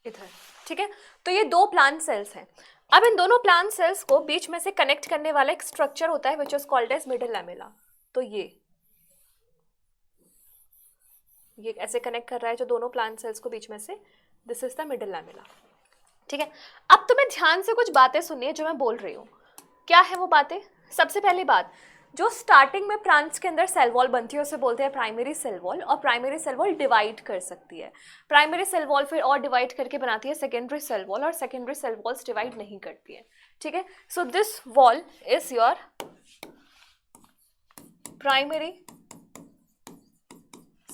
[SPEAKER 1] इधर. ठीक है. तो ये दो प्लांट सेल्स हैं. अब इन दोनों प्लांट सेल्स को बीच में से कनेक्ट करने वाला एक स्ट्रक्चर होता है which is called as middle lamella. तो ये ऐसे कनेक्ट कर रहा है जो दोनों प्लांट सेल्स को बीच में से. This is the middle lamella. ठीक है. अब तुम्हें ध्यान से कुछ बातें सुनिए जो मैं बोल रही हूँ. क्या है वो बातें? सबसे पहली बात, जो स्टार्टिंग में प्लांट्स के अंदर सेल वॉल बनती है उसे बोलते हैं प्राइमरी सेल वॉल. और प्राइमरी सेल वॉल डिवाइड कर सकती है. प्राइमरी सेल वॉल फिर और डिवाइड करके बनाती है सेकेंडरी सेल वॉल, और सेकेंडरी सेल वॉल्स डिवाइड नहीं करती है. ठीक है. So this wall is your primary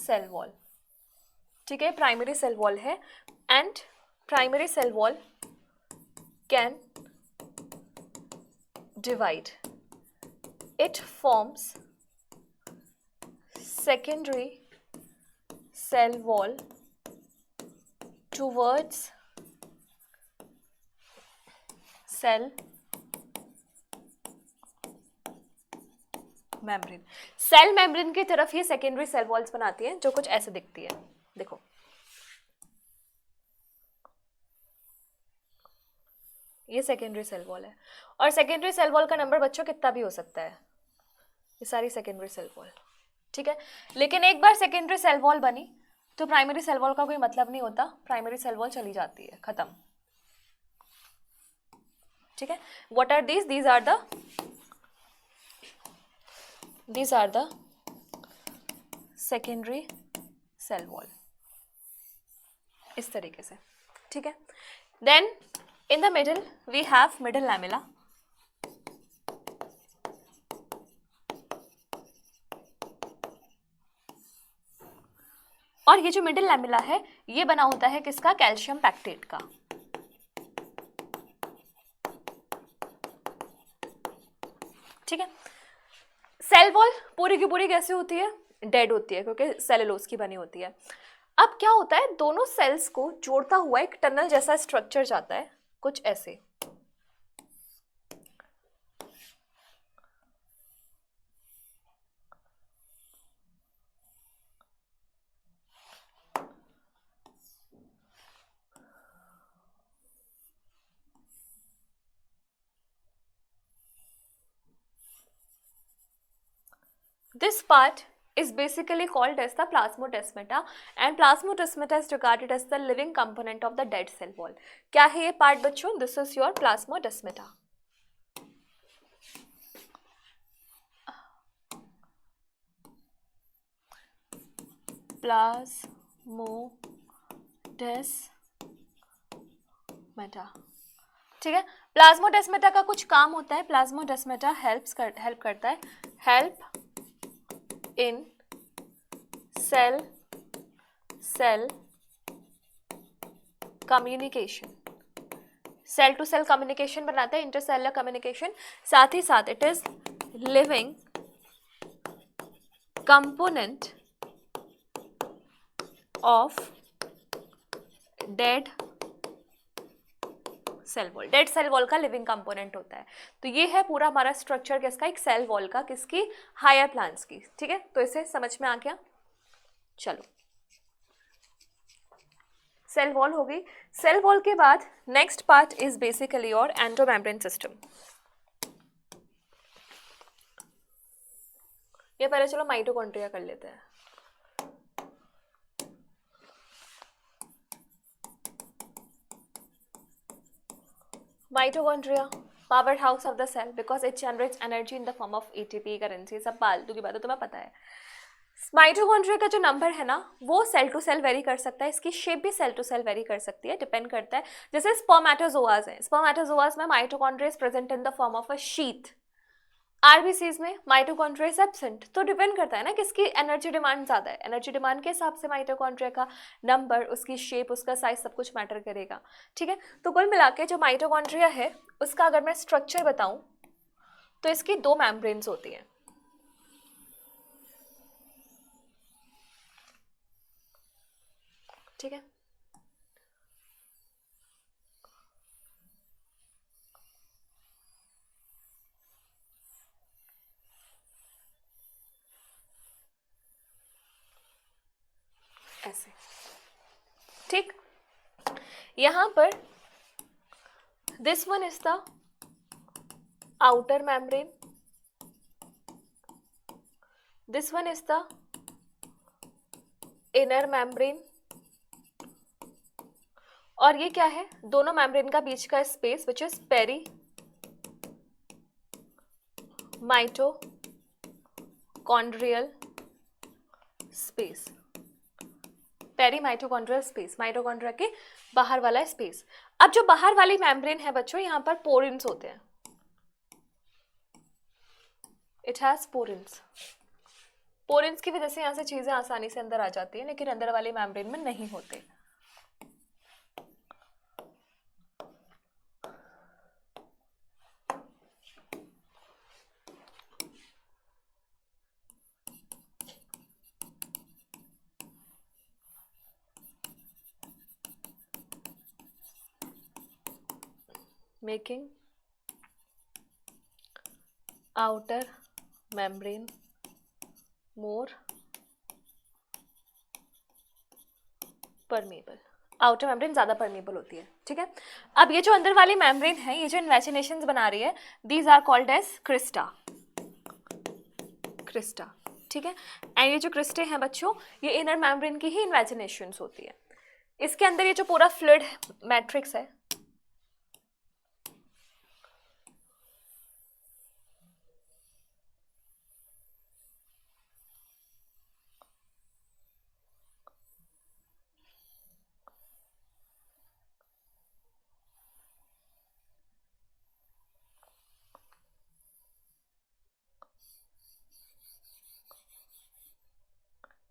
[SPEAKER 1] cell wall. ठीक है. प्राइमरी सेल वॉल है. And primary cell wall can divide. It forms secondary cell wall towards cell membrane. Cell membrane की तरफ ये सेकेंडरी सेल वॉल्स बनाती हैं जो कुछ ऐसे दिखती है. देखो ये सेकेंडरी सेल वॉल है. और सेकेंडरी सेल वॉल का नंबर बच्चों कितना भी हो सकता है. ये सारी सेकेंडरी सेल वॉल. ठीक है. लेकिन एक बार सेकेंडरी सेल वॉल बनी तो प्राइमरी सेल वॉल का कोई मतलब नहीं होता. प्राइमरी सेल वॉल चली जाती है, खत्म. ठीक है. What are these? These are the secondary cell wall. इस तरीके से. ठीक है. Then in the middle we have middle lamella. और ये जो मिडिल लैमेला है ये बना होता है किसका? कैल्शियम पैक्टेट का. ठीक है. सेल वॉल पूरी की पूरी कैसे होती है? डेड होती है क्योंकि सेलुलोज की बनी होती है. अब क्या होता है, दोनों सेल्स को जोड़ता हुआ एक टनल जैसा स्ट्रक्चर जाता है कुछ ऐसे. This part is basically called as the plasmodesmata, and plasmodesmata is regarded as the living component of the dead cell wall. क्या है ये part बच्चों? This is your plasmodesmata. Plasmodesmata, ठीक है. प्लाज्मोडेस्मेटा का कुछ काम होता है. प्लाज्मोडेस्मेटा हेल्प करता है, help in cell communication, cell to cell communication बनाता है, इंटरसेलुलर कम्युनिकेशन. साथ ही साथ it is living component of dead cell wall. Dead cell wall का लिविंग कंपोनेंट होता है. तो ये है पूरा हमारा स्ट्रक्चर किसका, एक सेल वॉल का, किसकी, हायर प्लांट्स की. ठीक है, तो इसे समझ में आ गया. चलो, सेल वॉल हो गई. सेल वॉल के बाद नेक्स्ट पार्ट इज बेसिकली और एंडोमेम्ब्रेन सिस्टम. ये पहले चलो माइटोकॉन्ड्रिया कर लेते हैं. Mitochondria powerhouse of the cell because it generates energy in the form of ATP, currency, सब फालतू की बात है, तुम्हें पता है. माइटोकॉन्ड्रिया का जो नंबर है ना वो सेल टू सेल वेरी कर सकता है. इसकी शेप भी सेल टू सेल वेरी कर सकती है, डिपेंड करता है. जैसे स्पर्मेटोजोआज है, स्पर्मेटोजोआज में mitochondria is present in the form of a sheath. RBCs में माइटोकॉन्ड्रिया इज एब्सेंट. तो डिपेंड करता है ना किसकी एनर्जी डिमांड ज़्यादा है. एनर्जी डिमांड के हिसाब से माइटोकॉन्ड्रिया का नंबर, उसकी शेप, उसका साइज सब कुछ मैटर करेगा. ठीक है, तो कुल मिला के जो माइटोकॉन्ड्रिया है उसका अगर मैं स्ट्रक्चर बताऊं तो इसकी दो मेम्ब्रेन्स होती हैं. ठीक है, ऐसे. ठीक, यहां पर this one is the outer membrane, this one is the inner membrane. और ये क्या है, दोनों मेम्ब्रेन का बीच का space which is perimitochondrial space. Perimitochondrial space, mitochondria के बाहर वाला स्पेस. अब जो बाहर वाली मेम्ब्रेन है बच्चों, यहां पर पोरिन्स होते हैं. It has porins. पोरिन्स की वजह से यहां से चीजें आसानी से अंदर आ जाती है, लेकिन अंदर वाली मेम्ब्रेन में नहीं होते. making outer membrane more permeable. Outer membrane ज्यादा परमेबल होती है. ठीक है, अब ये जो अंदर वाली मेम्ब्रेन है, ये जो इन्वेचिनेशंस बना रही है, these are called as cristae. Cristae, ठीक है. एंड ये जो क्रिस्टे हैं बच्चों, ये इनर मेम्ब्रेन की ही इन्वेचिनेशंस होती है. इसके अंदर ये जो पूरा फ्लूइड मैट्रिक्स है,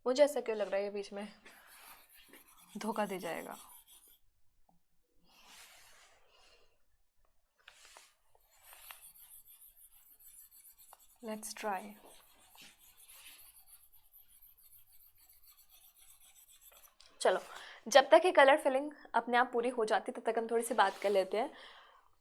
[SPEAKER 1] मुझे ऐसा क्यों लग रहा है ये बीच में धोखा दे जाएगा. Let's try. चलो, जब तक ये कलर फिलिंग अपने आप पूरी हो जाती तब तक हम थोड़ी सी बात कर लेते हैं.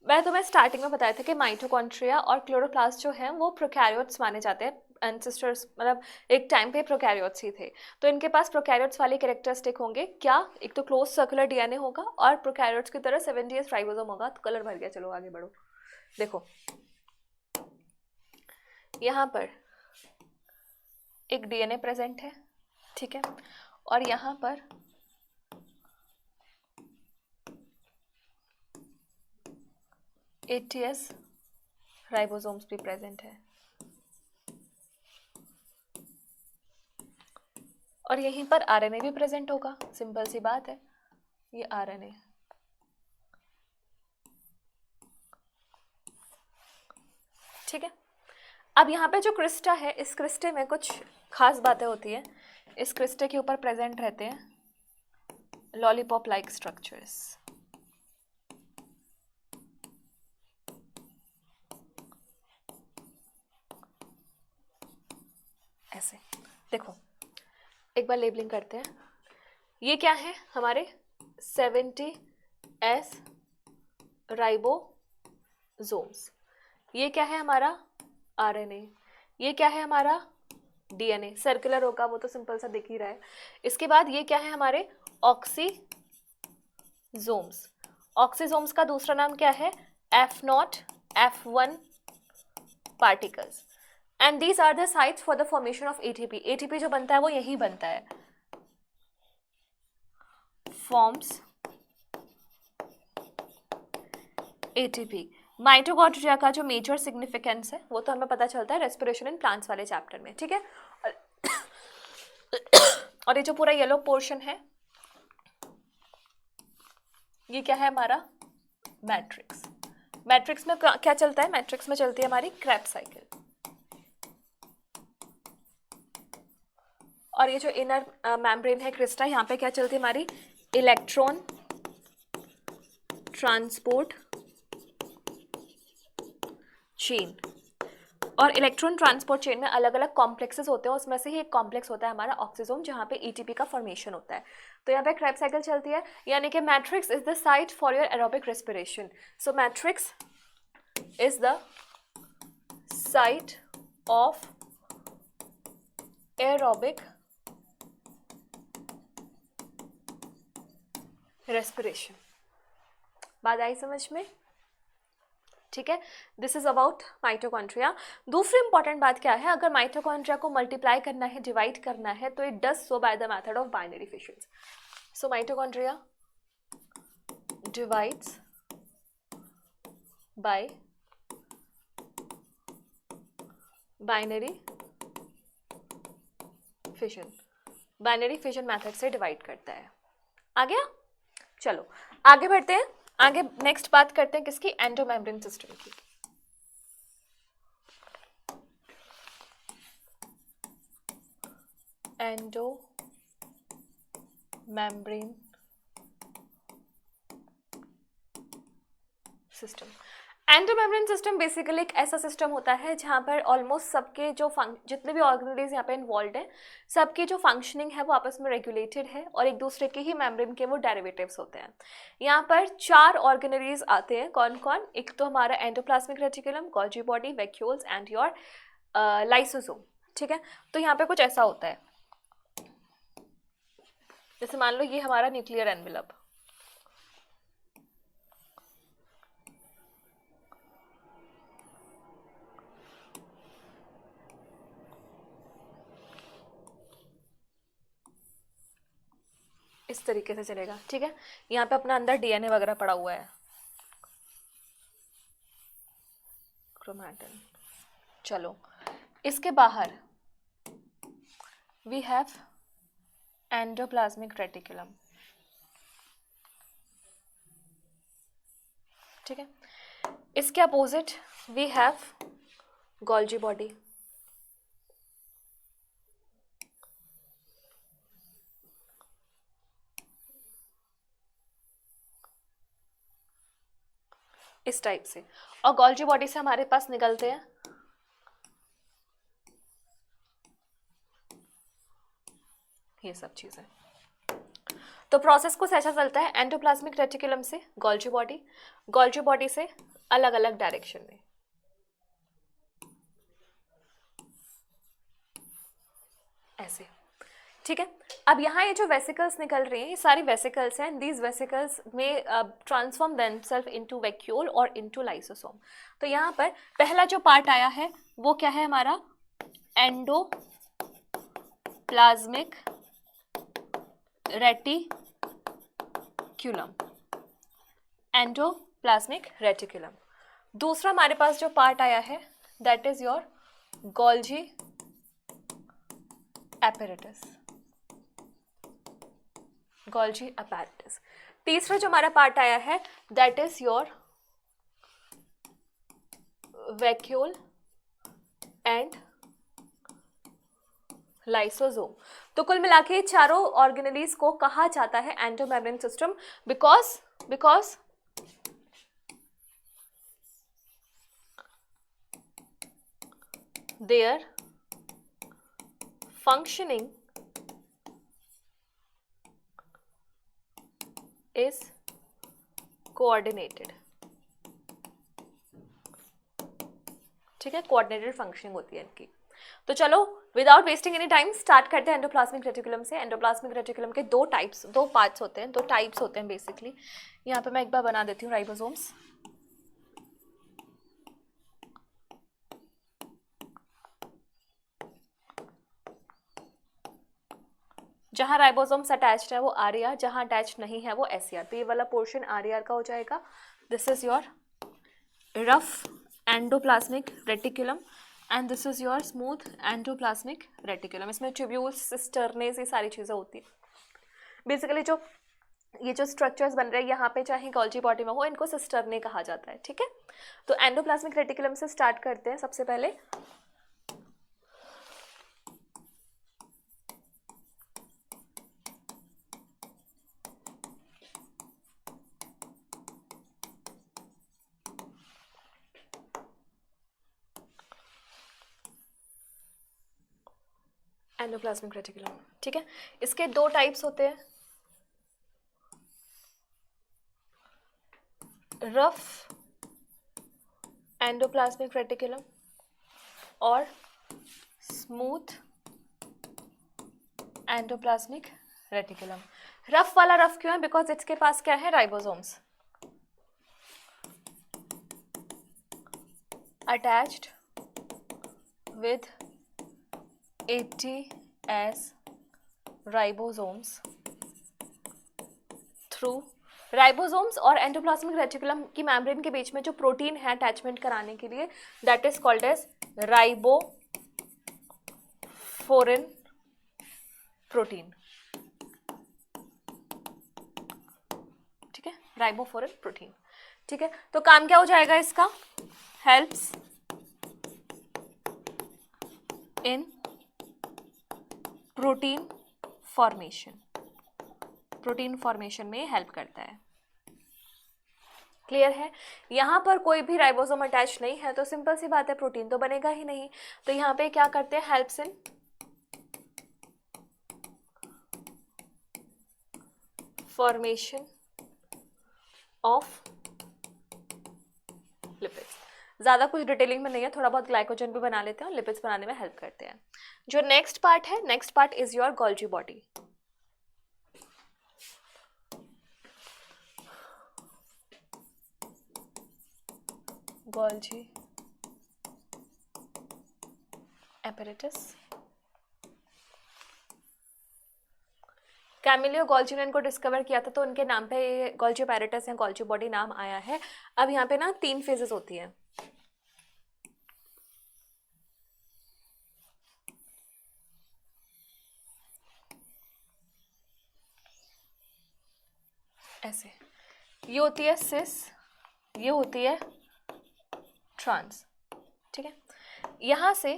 [SPEAKER 1] मैं तुम्हें स्टार्टिंग में बताया था कि माइटोकॉन्ड्रिया और क्लोरोप्लास्ट जो हैं वो प्रोकैरियोट्स माने जाते हैं. एंसेस्टर्स मतलब एक टाइम पे प्रोकैरियोट्स ही थे, तो इनके पास प्रोकैरियोट्स वाले कैरेक्टरिस्टिक होंगे. क्या, एक तो क्लोज सर्कुलर डीएनए होगा और प्रोकैरियोट्स की तरह 70s राइबोसोम होगा. तो कलर भर गया. चलो आगे बढ़ो. देखो यहाँ पर एक डीएनए प्रेजेंट है, ठीक है, और यहाँ पर ATS राइबोसोम्स भी प्रेजेंट है, और यहीं पर आरएनए भी प्रेजेंट होगा, सिंपल सी बात है, ये आरएनए। ठीक है, अब यहाँ पे जो क्रिस्टा है, इस क्रिस्टे में कुछ खास बातें होती है। इस क्रिस्टे के ऊपर प्रेजेंट रहते हैं लॉलीपॉप लाइक स्ट्रक्चर्स। ऐसे देखो, एक बार लेबलिंग करते हैं। ये क्या है हमारे 70S राइबोसोम्स। ये क्या है हमारा आरएनए। ये क्या है हमारा डीएनए। सर्कुलर होगा वो तो सिंपल सा दिख ही रहा है। इसके बाद ये क्या है हमारे ऑक्सीजोम्स। ऑक्सीजोम्स का दूसरा नाम क्या है F0 F1 particles. And these are the sites for the formation of ATP. ATP जो बनता है वो यही बनता है, फॉर्म्स एटीपी। माइटोकॉन्ड्रिया का जो मेजर सिग्निफिकेंस है वो तो हमें पता चलता है रेस्पिरेशन इन प्लांट्स वाले चैप्टर में, ठीक है। और ये जो पूरा येलो पोर्शन है ये क्या है हमारा मैट्रिक्स। मैट्रिक्स में क्या चलता है, मैट्रिक्स में चलती है हमारी क्रेब्स साइकिल। और ये जो इनर मेम्ब्रेन है क्रिस्टा, यहाँ पे क्या चलती है हमारी इलेक्ट्रॉन ट्रांसपोर्ट चेन। और इलेक्ट्रॉन ट्रांसपोर्ट चेन में अलग अलग कॉम्प्लेक्सेस होते हैं, उसमें से ही एक कॉम्प्लेक्स होता है हमारा ऑक्सीजोम, जहाँ पे एटीपी का फॉर्मेशन होता है। तो यहाँ पे क्रेब्स साइकिल चलती है, यानी कि matrix is the site for your aerobic respiration. So matrix is the site of aerobic respiration. बात आई समझ में, ठीक है। This is about mitochondria. दूसरी इंपॉर्टेंट बात क्या है, अगर माइटोकॉन्ड्रिया को मल्टीप्लाई करना है, डिवाइड करना है, तो it does so by the method of binary fission. So mitochondria divides bye binary fission. Binary fission method से डिवाइड करता है। आ गया, चलो आगे बढ़ते हैं। आगे नेक्स्ट बात करते हैं किसकी, एंडोमेम्ब्रेन सिस्टम की। Endomembrane system. Endomembrane system basically एक ऐसा सिस्टम होता है जहाँ पर ऑलमोस्ट सबके जो जितने भी ऑर्गेनेलिज यहाँ पे इन्वॉल्व हैं, सबकी जो फंक्शनिंग है वो आपस में रेगुलेटेड है और एक दूसरे के ही मेम्ब्रेन के वो डेरिवेटिव्स होते हैं। यहाँ पर 4 ऑर्गेनेलिज आते हैं, कौन कौन, एक तो हमारा endoplasmic reticulum, Golgi body, vacuoles and your lysosome, ठीक है। तो यहाँ पे कुछ ऐसा होता है, जैसे मान लो ये हमारा न्यूक्लियर एनवेलप, इस तरीके से चलेगा, ठीक है। यहाँ पे अपना अंदर डीएनए वगैरह पड़ा हुआ है, क्रोमैटिन। चलो इसके बाहर वी हैव एंडोप्लाज्मिक रेटिकुलम, ठीक है। इसके opposite we have Golgi body, इस टाइप से। और गोल्जी बॉडी से हमारे पास निकलते हैं ये सब चीजें। तो प्रोसेस कुछ ऐसा चलता है, एंडोप्लाज्मिक रेटिकुलम से गोल्जी बॉडी, गोल्जी बॉडी से अलग अलग डायरेक्शन में, ऐसे, ठीक है। अब यहाँ ये जो वेसिकल्स निकल रही हैं, ये सारी वेसिकल्स हैं। दीज वेसिकल्स में ट्रांसफॉर्म देमसेल्फ इनटू वैक्यूल और इनटू लाइसोसोम। तो यहाँ पर पहला जो पार्ट आया है वो क्या है हमारा endoplasmic plasmic reticulum, endoplasmic reticulum. दूसरा हमारे पास जो पार्ट आया है that is your Golgi apparatus, Golgi apparatus। तीसरा जो हमारा पार्ट आया है that is your vacuole and lysosome. तो कुल मिला के चारों ऑर्गेनेलीज को कहा जाता है endomembrane system because their functioning is coordinated। ठीक है, कोऑर्डिनेटेड फंक्शनिंग होती है इनकी। तो चलो without wasting any time start करते हैं एंडोप्लाज्मिक रेटिकुलम से। एंडोप्लाज्मिक रेटिकुलम के दो पार्ट्स होते हैं, दो टाइप्स होते हैं बेसिकली। यहाँ पे मैं एक बार बना देती हूँ राइबोसोम्स। जहां राइबोसोम्स अटैच्ड है वो आरईआर, जहां अटैच्ड नहीं है वो एसईआर। तो ये वाला पोर्शन आरईआर का हो जाएगा। This is your rough endoplasmic reticulum and this is your smooth endoplasmic reticulum. इसमें ट्यूब्यूल्स, सिस्टर्नेस, ये सारी चीज़ें होती हैं। बेसिकली ये जो स्ट्रक्चर्स बन रहे हैं यहाँ पे, चाहे गोल्जी बॉडी में हो, इनको सिस्टर्ने कहा जाता है। ठीक है, तो एंडोप्लाज्मिक रेटिकुलम से स्टार्ट करते हैं। सबसे पहले एंडोप्लाज्मिक रेटिकुलम। ठीक है, इसके दो टाइप्स होते हैं, रफ एंडोप्लाज्मिक रेटिकुलम और स्मूथ एंडोप्लाज्मिक रेटिकुलम। रफ वाला रफ क्यों है? बिकॉज इसके पास क्या है, ribosomes attached with 80S ribosomes through ribosomes और एंडोप्लाज्मिक रेटिकुलम की मेम्ब्रेन के बीच में जो प्रोटीन है अटैचमेंट कराने के लिए, that is called as ribophorin protein. ठीक है, राइबोफोरिन प्रोटीन। ठीक है, तो काम क्या हो जाएगा इसका, हेल्प्स इन प्रोटीन फॉर्मेशन में हेल्प करता है। क्लियर है? यहां पर कोई भी राइबोसोम अटैच नहीं है तो सिंपल सी बात है, प्रोटीन तो बनेगा ही नहीं। तो यहां पे क्या करते हैं, helps in formation of lipids. ज्यादा कुछ डिटेलिंग में नहीं है, थोड़ा बहुत ग्लाइकोजन भी बना लेते हैं और लिपिड्स बनाने में हेल्प करते हैं। जो नेक्स्ट पार्ट है, next part is your Golgi body. Golgi apparatus। Camillo Golgi ने इनको डिस्कवर किया था तो उनके नाम पे गोल्जी apparatus या गोल्जी बॉडी नाम आया है। अब यहाँ पे ना 3 फेजेस होती हैं। ऐसे, ये होती है सिस, ये होती है ट्रांस। ठीक है, यहां से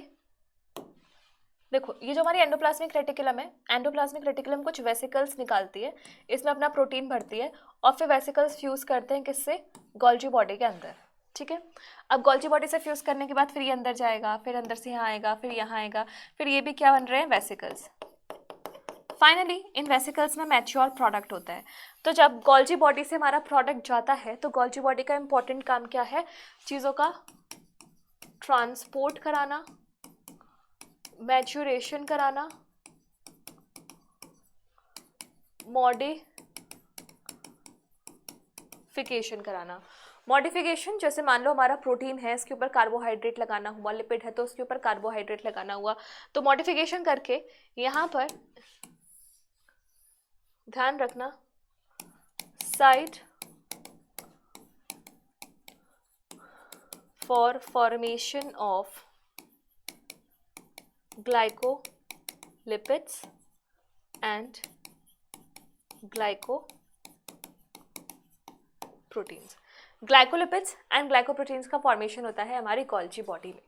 [SPEAKER 1] देखो, ये जो हमारी एंडोप्लाज्मिक रेटिकुलम है, एंडोप्लाज्मिक रेटिकुलम कुछ वेसिकल्स निकालती है, इसमें अपना प्रोटीन भरती है और फिर वेसिकल्स फ्यूज करते हैं किससे, गोल्जी बॉडी के अंदर। ठीक है, अब गोल्जी बॉडी से फ्यूज करने के बाद फिर ये अंदर जाएगा, फिर अंदर से यहाँ आएगा, फिर यहाँ आएगा, फिर ये भी क्या बन रहे हैं, वेसिकल्स। फाइनली इन वेसिकल्स में मैच्योर प्रोडक्ट होता है। तो जब गोल्जी बॉडी से हमारा प्रोडक्ट जाता है तो गोल्जी बॉडी का इंपॉर्टेंट काम क्या है, चीज़ों का ट्रांसपोर्ट कराना, मैच्योरेशन कराना, मॉडिफिकेशन कराना। मॉडिफिकेशन, जैसे मान लो हमारा प्रोटीन है, इसके ऊपर कार्बोहाइड्रेट लगाना हुआ, लिपिड है तो उसके ऊपर कार्बोहाइड्रेट लगाना हुआ, तो मॉडिफिकेशन करके यहाँ पर ध्यान रखना site for formation of glycolipids and glycoproteins. Glycolipids and glycoproteins का फॉर्मेशन होता है हमारी गोल्जी बॉडी में।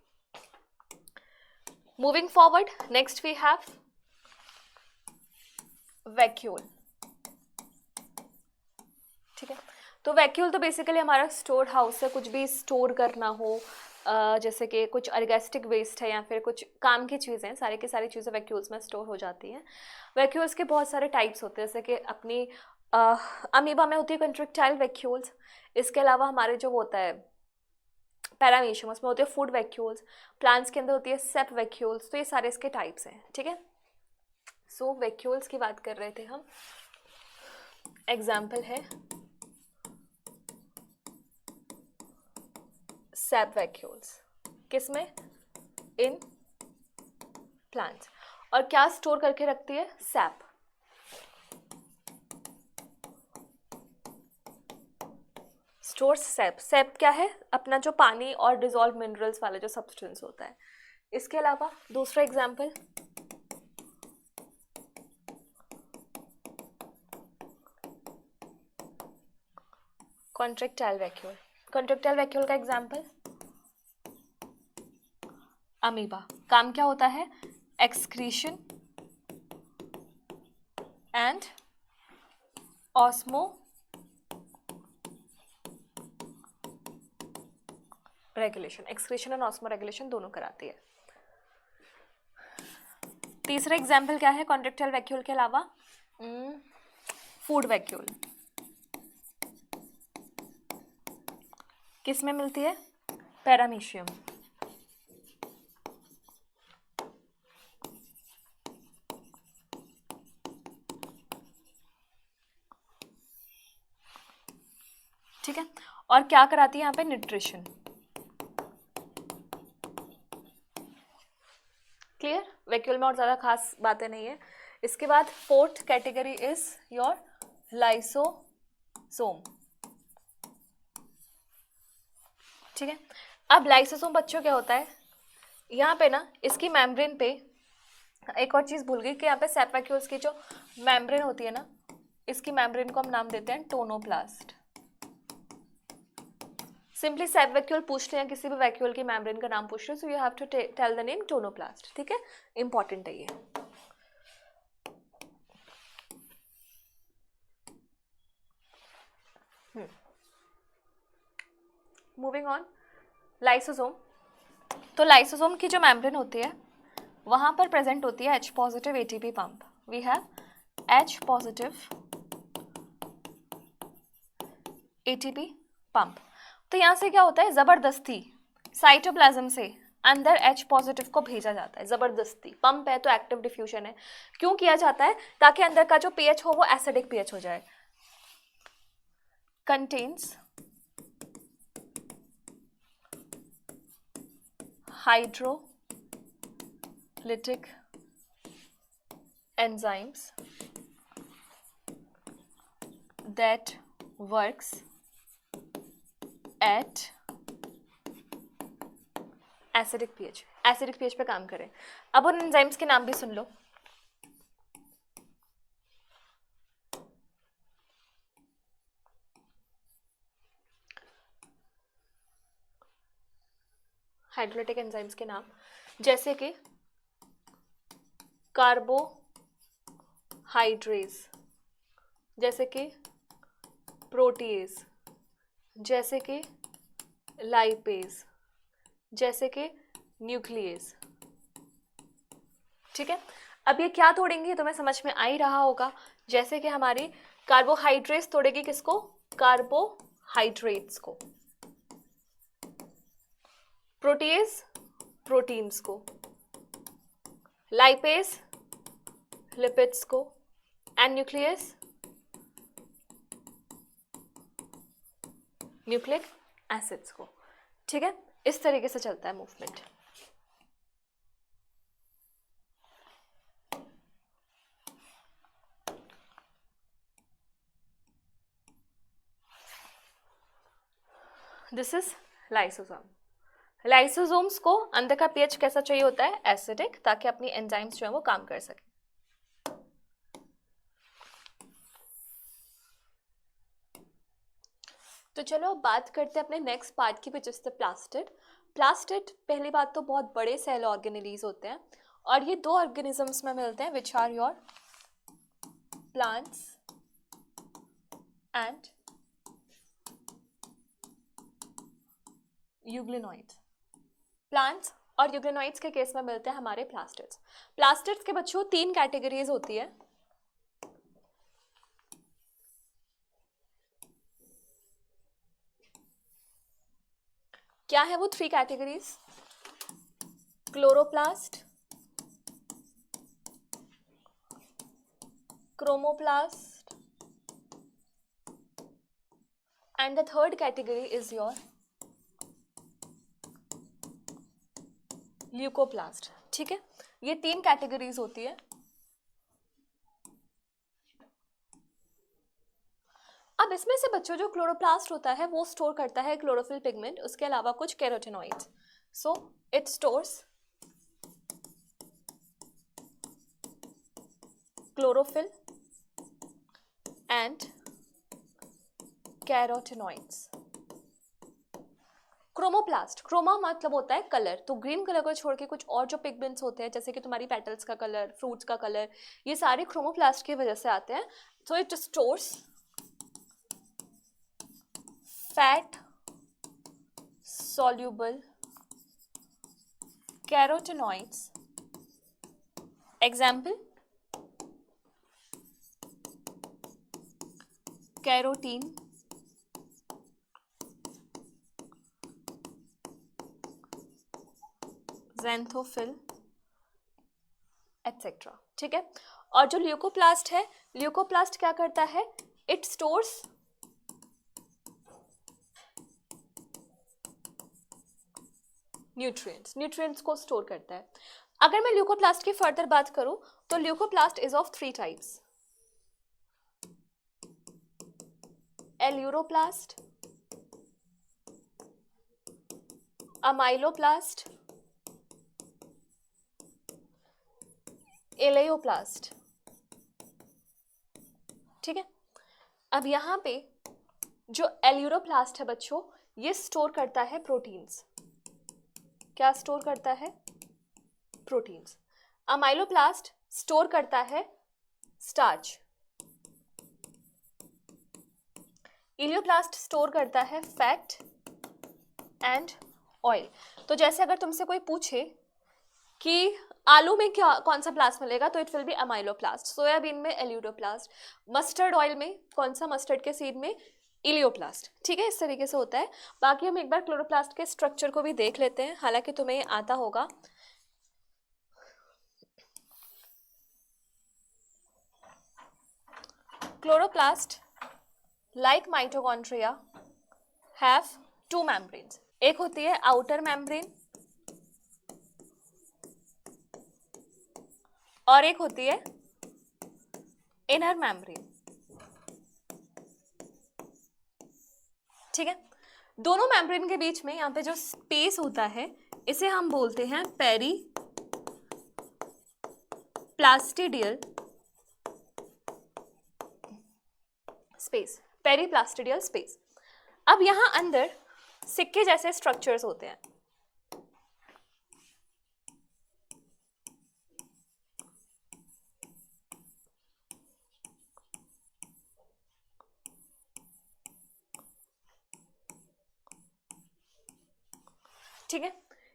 [SPEAKER 1] Moving forward, next we have vacuole. ठीक है, तो वैक्यूल तो बेसिकली हमारा स्टोर हाउस है, कुछ भी स्टोर करना हो, जैसे कि कुछ ऑर्गेस्टिक वेस्ट है या फिर कुछ काम की चीज़ें हैं, सारी की सारी चीज़ें वैक्यूल्स में स्टोर हो जाती हैं। वैक्यूल्स के बहुत सारे टाइप्स होते हैं, जैसे कि अपनी अमीबा में होती है कंट्रैक्टाइल वैक्यूल्स, इसके अलावा हमारे जो होता है पैरामीशियम, उसमें होते हैं फूड वैक्यूल्स, प्लांट्स के अंदर होती है सेप वैक्यूल्स, तो ये सारे इसके टाइप्स हैं। ठीक है, सो वैक्यूल्स की बात कर रहे थे हम। एग्जाम्पल है सैप वैक्यूल्स, किसमें? In plants. और क्या स्टोर करके रखती है? सैप। Store SAP. सैप क्या है? अपना जो पानी और डिसॉल्व मिनरल्स वाला जो सब्सटेंस होता है। इसके अलावा दूसरा example contractile vacuole. Contractile vacuole का एग्जाम्पल अमीबा। काम क्या होता है? Excretion and osmo regulation. Excretion and osmo regulation दोनों कराती है। तीसरा एग्जाम्पल क्या है कॉन्ट्रैक्टाइल वैक्यूल के अलावा? Food vacuole. किस में मिलती है? पैरामीशियम। ठीक है, और क्या कराती है यहाँ पे? न्यूट्रिशन। क्लियर? वैक्यूल में और ज़्यादा खास बातें नहीं है। इसके बाद fourth category is your lysosome. ठीक है, अब लाइसोसोम बच्चों क्या होता है? यहाँ पे ना इसकी मेम्ब्रेन पे एक और चीज़ भूल गई कि यहाँ पे सैप वैक्यूल्स की जो मेम्ब्रेन होती है ना, इसकी मेम्ब्रेन को हम नाम देते हैं टोनोप्लास्ट। सिंपली सैप वैक्यूल पूछ लें, किसी भी वैक्यूल की मेम्ब्रेन का नाम पूछ रहे, so you have to tell the name tonoplast. ठीक है, इंपॉर्टेंट है ये। Moving on, lysosome. तो लाइसोसोम की जो मेम्ब्रेन होती है वहां पर प्रेजेंट होती है H positive ATP pump. We have H positive ATP pump. तो यहाँ से क्या होता है? जबरदस्ती साइटोप्लाज्म से अंदर H पॉजिटिव को भेजा जाता है, जबरदस्ती। पंप है तो एक्टिव डिफ्यूजन है। क्यों किया जाता है? ताकि अंदर का जो pH हो वो एसिडिक pH हो जाए। Contains hydrolytic enzymes that works at acidic pH। Acidic pH पे काम करें। अब उन एंजाइम्स के नाम भी सुन लो। हाइड्रोलिटिक एंजाइम्स के नाम जैसे कि कार्बोहाइड्रेज, जैसे कि प्रोटीएज, जैसे कि लाइपेज, जैसे कि न्यूक्लियस। ठीक है, अब ये क्या तोड़ेंगे तुम्हें समझ में आ ही रहा होगा। जैसे कि हमारी कार्बोहाइड्रेट्स तोड़ेगी किसको? कार्बोहाइड्रेट्स को। प्रोटीएज प्रोटीन्स को, लाइपेज लिपिड्स को, एंड न्यूक्लियस न्यूक्लिक एसिड्स को। ठीक है, इस तरीके से चलता है movement. This is lysosome. Lysosomes को अंदर का पीएच कैसा चाहिए होता है? एसिडिक, ताकि अपनी एंजाइम्स जो है वो काम कर सके। तो चलो अब बात करते हैं अपने नेक्स्ट पार्ट की, which is the plastid. Plastid पहली बात तो बहुत बड़े सेल ऑर्गेनेलीज होते हैं और ये दो ऑर्गेनिजम्स में मिलते हैं, which are your plants and euglenoids. Plants और यूग्लिनोइड्स के केस में मिलते हैं हमारे प्लास्टिड्स। प्लास्टिड्स के बच्चों 3 कैटेगरीज होती है। क्या है वो 3 categories? Chloroplast, chromoplast and the third category is your leucoplast. ठीक है, ये 3 कैटेगरीज होती है। अब इसमें से बच्चों जो क्लोरोप्लास्ट होता है वो स्टोर करता है क्लोरोफिल पिगमेंट, उसके अलावा कुछ carotenoids. So it stores chlorophyll and carotenoids. Chromoplast, chroma मतलब होता है कलर, तो ग्रीन कलर को छोड़ के कुछ और जो पिगमेंट्स होते हैं जैसे कि तुम्हारी पेटल्स का कलर, फ्रूट्स का कलर, ये सारे क्रोमोप्लास्ट की वजह से आते हैं। सो it stores fat soluble carotenoids. Example, carotene, xanthophyll etc. ठीक है, और जो ल्यूकोप्लास्ट है, ल्यूकोप्लास्ट क्या करता है? इट स्टोर्स न्यूट्रिएंट्स, न्यूट्रिएंट्स को स्टोर करता है। अगर मैं ल्यूकोप्लास्ट की फर्दर बात करूं तो leucoplast is of 3 types, aleuroplast, amyloplast, elaioplast. ठीक है, अब यहां पे जो एल्यूरोप्लास्ट है बच्चों, ये स्टोर करता है प्रोटीन्स। क्या स्टोर करता है? प्रोटीन्स। अमाइलोप्लास्ट स्टोर करता है स्टार्च। इलियोप्लास्ट स्टोर करता है फैट एंड ऑयल। तो जैसे अगर तुमसे कोई पूछे कि आलू में क्या कौन सा प्लास्ट मिलेगा, तो it will be amyloplast. Soybean में एल्यूरोप्लास्ट, मस्टर्ड ऑयल में कौन सा, मस्टर्ड के सीड में इलियोप्लास्ट। ठीक है, इस तरीके से होता है। बाकी हम एक बार क्लोरोप्लास्ट के स्ट्रक्चर को भी देख लेते हैं, हालांकि तुम्हें ये आता होगा। Chloroplast like mitochondria have 2 membranes. एक होती है आउटर मेम्ब्रेन और एक होती है इनर मेम्ब्रेन। ठीक है, दोनों मेम्ब्रेन के बीच में यहाँ पे जो स्पेस होता है इसे हम बोलते हैं peri plastidial space, peri plastidial space. अब यहां अंदर सिक्के जैसे स्ट्रक्चर्स होते हैं। ठीक है,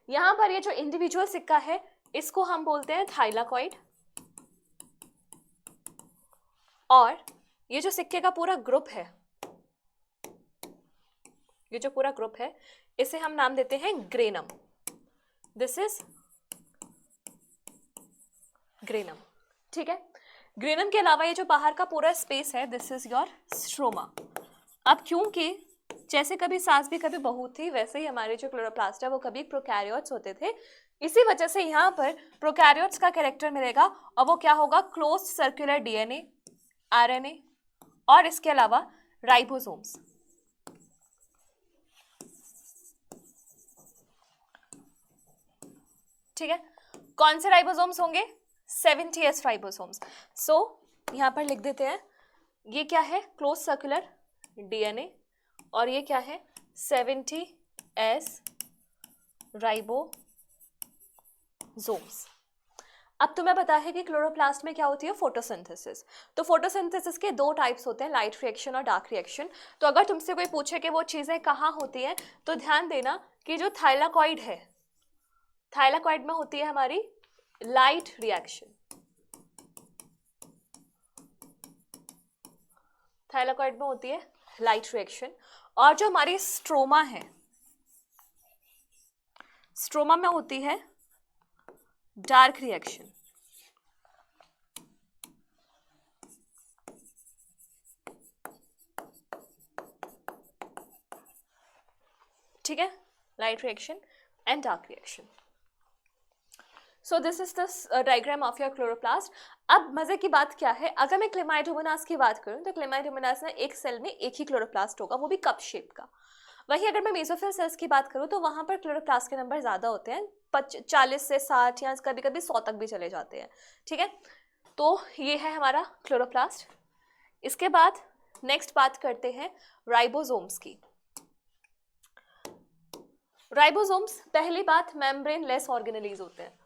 [SPEAKER 1] यहां पर ये जो इंडिविजुअल सिक्का है इसको हम बोलते हैं थाइलाकॉइड, और ये जो सिक्के का पूरा ग्रुप है, ये जो पूरा ग्रुप है इसे हम नाम देते हैं ग्रेनम। This is granum. ठीक है, ग्रेनम के अलावा ये जो बाहर का पूरा स्पेस है, दिस इज योर स्ट्रोमा। अब क्योंकि जैसे कभी सास भी कभी बहू थी, वैसे ही हमारे जो क्लोरोप्लास्ट है वो कभी प्रोकैरियोट्स होते थे। इसी वजह से यहाँ पर प्रोकैरियोट्स का कैरेक्टर मिलेगा और वो क्या होगा, क्लोज सर्कुलर डीएनए, आरएनए और इसके अलावा राइबोसोम्स। ठीक है, कौन से राइबोसोम्स होंगे, 70S राइबोसोम्स। सो यहाँ पर लिख देते हैं, ये क्या है, क्लोज सर्कुलर डीएनए और ये क्या है, 70S राइबोसोम्स। अब तुम्हें पता है कि क्लोरोप्लास्ट में क्या होती है, फोटोसिंथेसिस। तो फोटोसिंथेसिस के दो टाइप्स होते हैं, लाइट रिएक्शन और डार्क रिएक्शन। तो अगर तुमसे कोई पूछे कि वो चीज़ें कहाँ होती हैं, तो ध्यान देना कि जो थाइलाकॉइड है, थाइलाकॉइड में होती है हमारी लाइट रिएक्शन, थाइलाकॉइड में होती है लाइट रिएक्शन। और जो हमारी स्ट्रोमा है, स्ट्रोमा में होती है डार्क रिएक्शन। ठीक है, light reaction and dark reaction. So this is the diagram of your chloroplast. अब मजे की बात क्या है, अगर मैं क्लेमाइडोमोनास की बात करूं तो क्लेमाइडोमोनास में एक सेल में एक ही क्लोरोप्लास्ट होगा, वो भी कप शेप का। वही अगर मैं मेसोफिल सेल्स की बात करूं तो वहां पर क्लोरोप्लास्ट के नंबर ज्यादा होते हैं, 40 से 60 या कभी कभी 100 तक भी चले जाते हैं। ठीक है, तो ये है हमारा क्लोरोप्लास्ट। इसके बाद नेक्स्ट बात करते हैं राइबोसोम्स की। राइबोसोम्स पहली बात मेम्ब्रेन लेस ऑर्गेनेलीज होते हैं।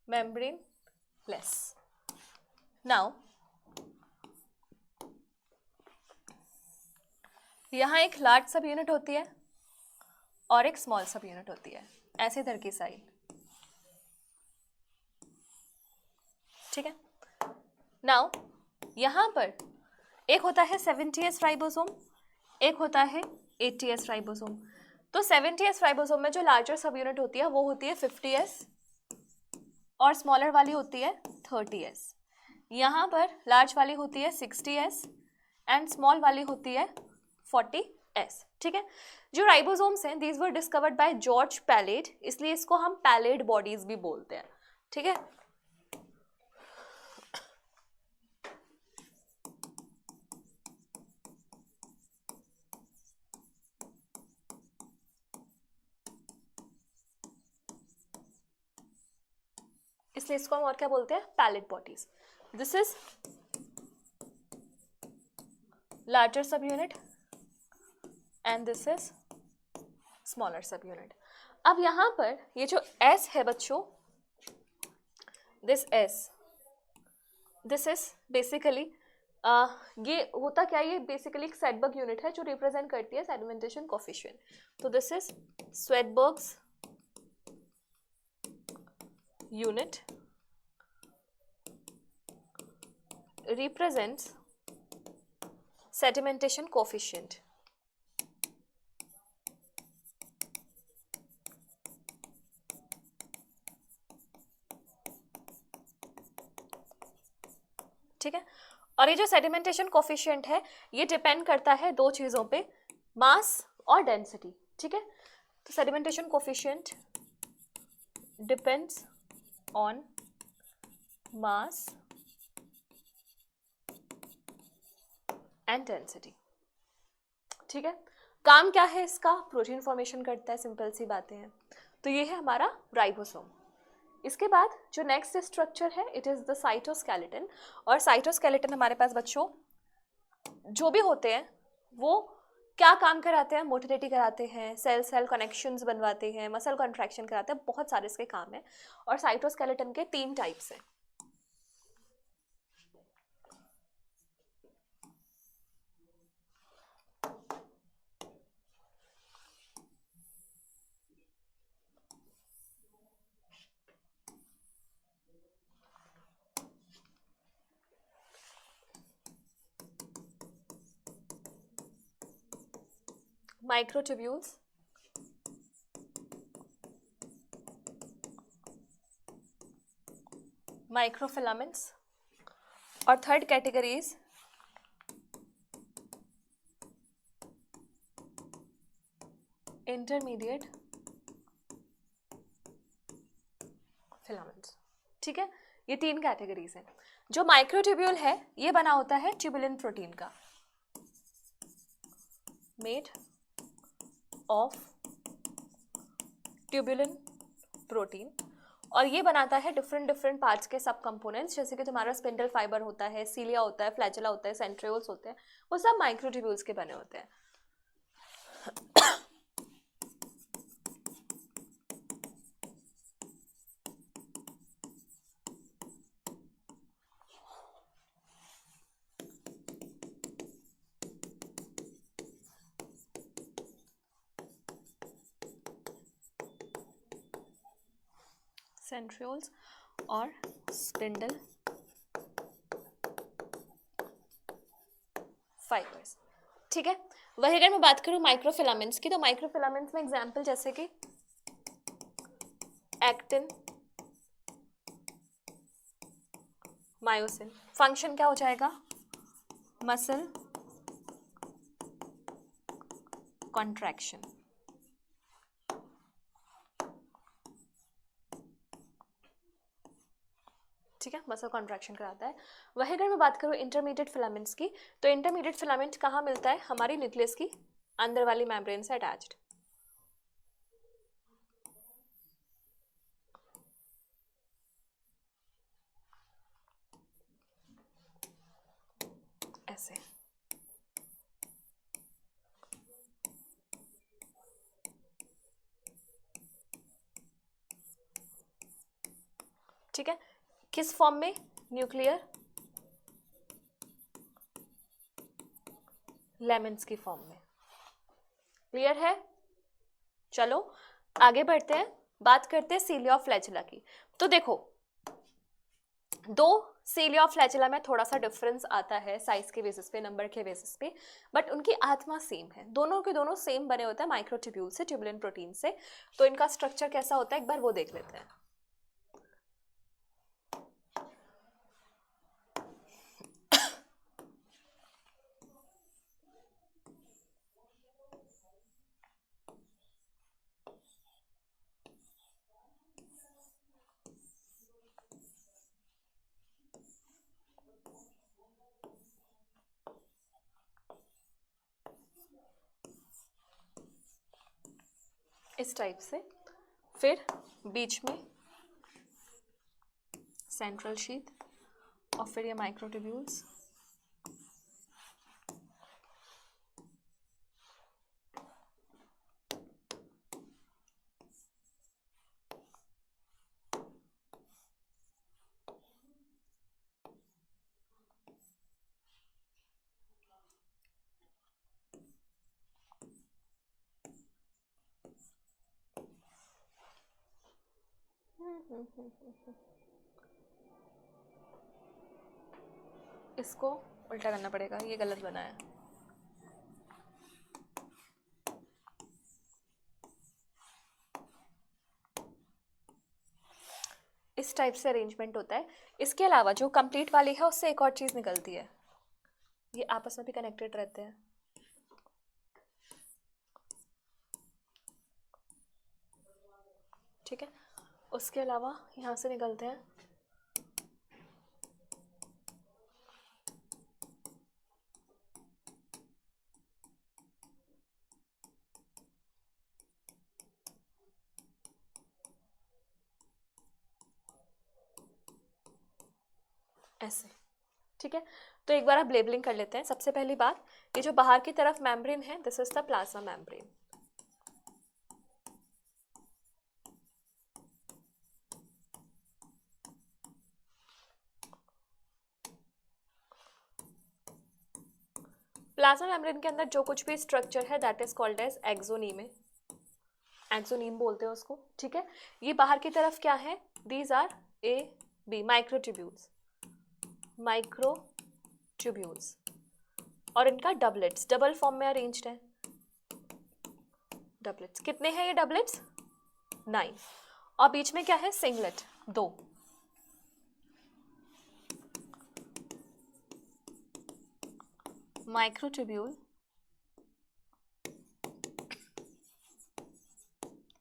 [SPEAKER 1] Membrane less. नाउ यहां एक लार्ज सब यूनिट होती है और एक स्मॉल सब यूनिट होती है, ऐसे इधर की साइड। ठीक है, नाउ यहां पर एक होता है 70S राइबोसोम, एक होता है 80S राइबोसोम। तो 70S राइबोसोम में जो लार्जर सब यूनिट होती है वो होती है 50S और स्मॉलर वाली होती है 30S। यहाँ पर लार्ज वाली होती है 60S एंड स्मॉल वाली होती है 40S। ठीक है, जो राइबोसोम्स हैं these were discovered by George pallid, इसलिए इसको हम पैलेड बॉडीज भी बोलते हैं। ठीक है, इसलिए इसको हम और क्या बोलते हैं, Palade bodies. This is larger subunit and this is smaller subunit. अब यहां पर ये जो S है बच्चों, दिस इज बेसिकली ये होता क्या है, ये बेसिकली एक सेडबर्ग यूनिट है जो रिप्रेजेंट करती है सेडिमेंटेशन कोफिशिएंट। तो this is Svedberg's unit represents sedimentation coefficient। ठीक है, और ये जो सेडिमेंटेशन कोफिशिएंट है ये डिपेंड करता है दो चीजों पे, मास और डेंसिटी। ठीक है, तो sedimentation coefficient depends on mass and density. ठीक है, काम क्या है इसका, प्रोटीन फॉर्मेशन करता है, सिंपल सी बातें हैं। तो ये है हमारा राइबोसोम। इसके बाद जो नेक्स्ट स्ट्रक्चर है इट इज द साइटोस्केलेटन। और साइटोस्केलेटन हमारे पास बच्चों जो भी होते हैं वो क्या काम कराते हैं, मोटिलिटी कराते हैं, सेल सेल कनेक्शंस बनवाते हैं, मसल कॉन्ट्रैक्शन कराते हैं, बहुत सारे इसके काम हैं। और साइटोस्केलेटन के 3 टाइप्स हैं। माइक्रोट्यूब्यूल्स, माइक्रोफिलामेंट्स और third category is intermediate filaments. ठीक है, ये तीन कैटेगरीज हैं। जो माइक्रोट्यूब्यूल है ये बना होता है ट्यूबुलिन प्रोटीन का, मेड ऑफ ट्यूबुलिन प्रोटीन, और ये बनाता है डिफरेंट डिफरेंट पार्ट्स के सब कंपोनेंट्स, जैसे कि तुम्हारा स्पिंडल फाइबर होता है, सीलिया होता है, फ्लैचुला होता है, सेंट्रियोल्स होते हैं, वो सब माइक्रोट्यूब्यूल्स के बने होते हैं। सेंट्रियोल्स और स्पिंडल फाइबर्स। ठीक है, वही अगर मैं बात करूं माइक्रोफिलामेंट्स की, तो माइक्रोफिलामेंट्स में एग्जांपल जैसे कि एक्टिन, मायोसिन। फंक्शन क्या हो जाएगा? Muscle contraction. ठीक है, मसल कॉन्ट्रैक्शन कराता है। वही अगर मैं बात करूँ इंटरमीडिएट फिलामेंट्स की, तो इंटरमीडिएट फिलामेंट कहाँ मिलता है? हमारी न्यूक्लियस की अंदर वाली मेम्ब्रेन से अटैच्ड। ऐसे। ठीक है, किस फॉर्म में? न्यूक्लियर लेमन्स की फॉर्म में। क्लियर है? चलो आगे बढ़ते हैं, बात करते हैं सीलिया ऑफ फ्लैचुला की। तो देखो, दो सीलिया ऑफ फ्लैचुला में थोड़ा सा डिफरेंस आता है साइज के बेसिस पे, नंबर के बेसिस पे, बट उनकी आत्मा सेम है। दोनों के दोनों सेम बने होते हैं माइक्रोट्यूब्यूल से, ट्यूबुलिन प्रोटीन से। तो इनका स्ट्रक्चर कैसा होता है एक बार वो देख लेते हैं। इस टाइप से, फिर बीच में सेंट्रल शीथ, और फिर ये माइक्रोट्यूब्यूल्स, इसको उल्टा करना पड़ेगा, ये गलत बना है। इस टाइप से अरेंजमेंट होता है। इसके अलावा जो कंप्लीट वाली है उससे एक और चीज़ निकलती है, ये आपस में भी कनेक्टेड रहते हैं। ठीक है, उसके अलावा यहाँ से निकलते हैं ऐसे। ठीक है, तो एक बार आप लेबलिंग कर लेते हैं। सबसे पहली बात, ये जो बाहर की तरफ मेम्ब्रेन है, this is the plasma membrane. Plasma membrane के अंदर जो कुछ भी स्ट्रक्चर है that is called as axoneme, axoneme बोलते हैं उसको। ठीक है, ये बाहर की तरफ क्या है? These are A B microtubules, microtubules, और इनका डबलेट्स, डबल फॉर्म में अरेंज्ड है। डबलेट्स कितने हैं ये डबलेट्स? 9। और बीच में क्या है? सिंगलेट, 2। माइक्रोट्यूब्यूल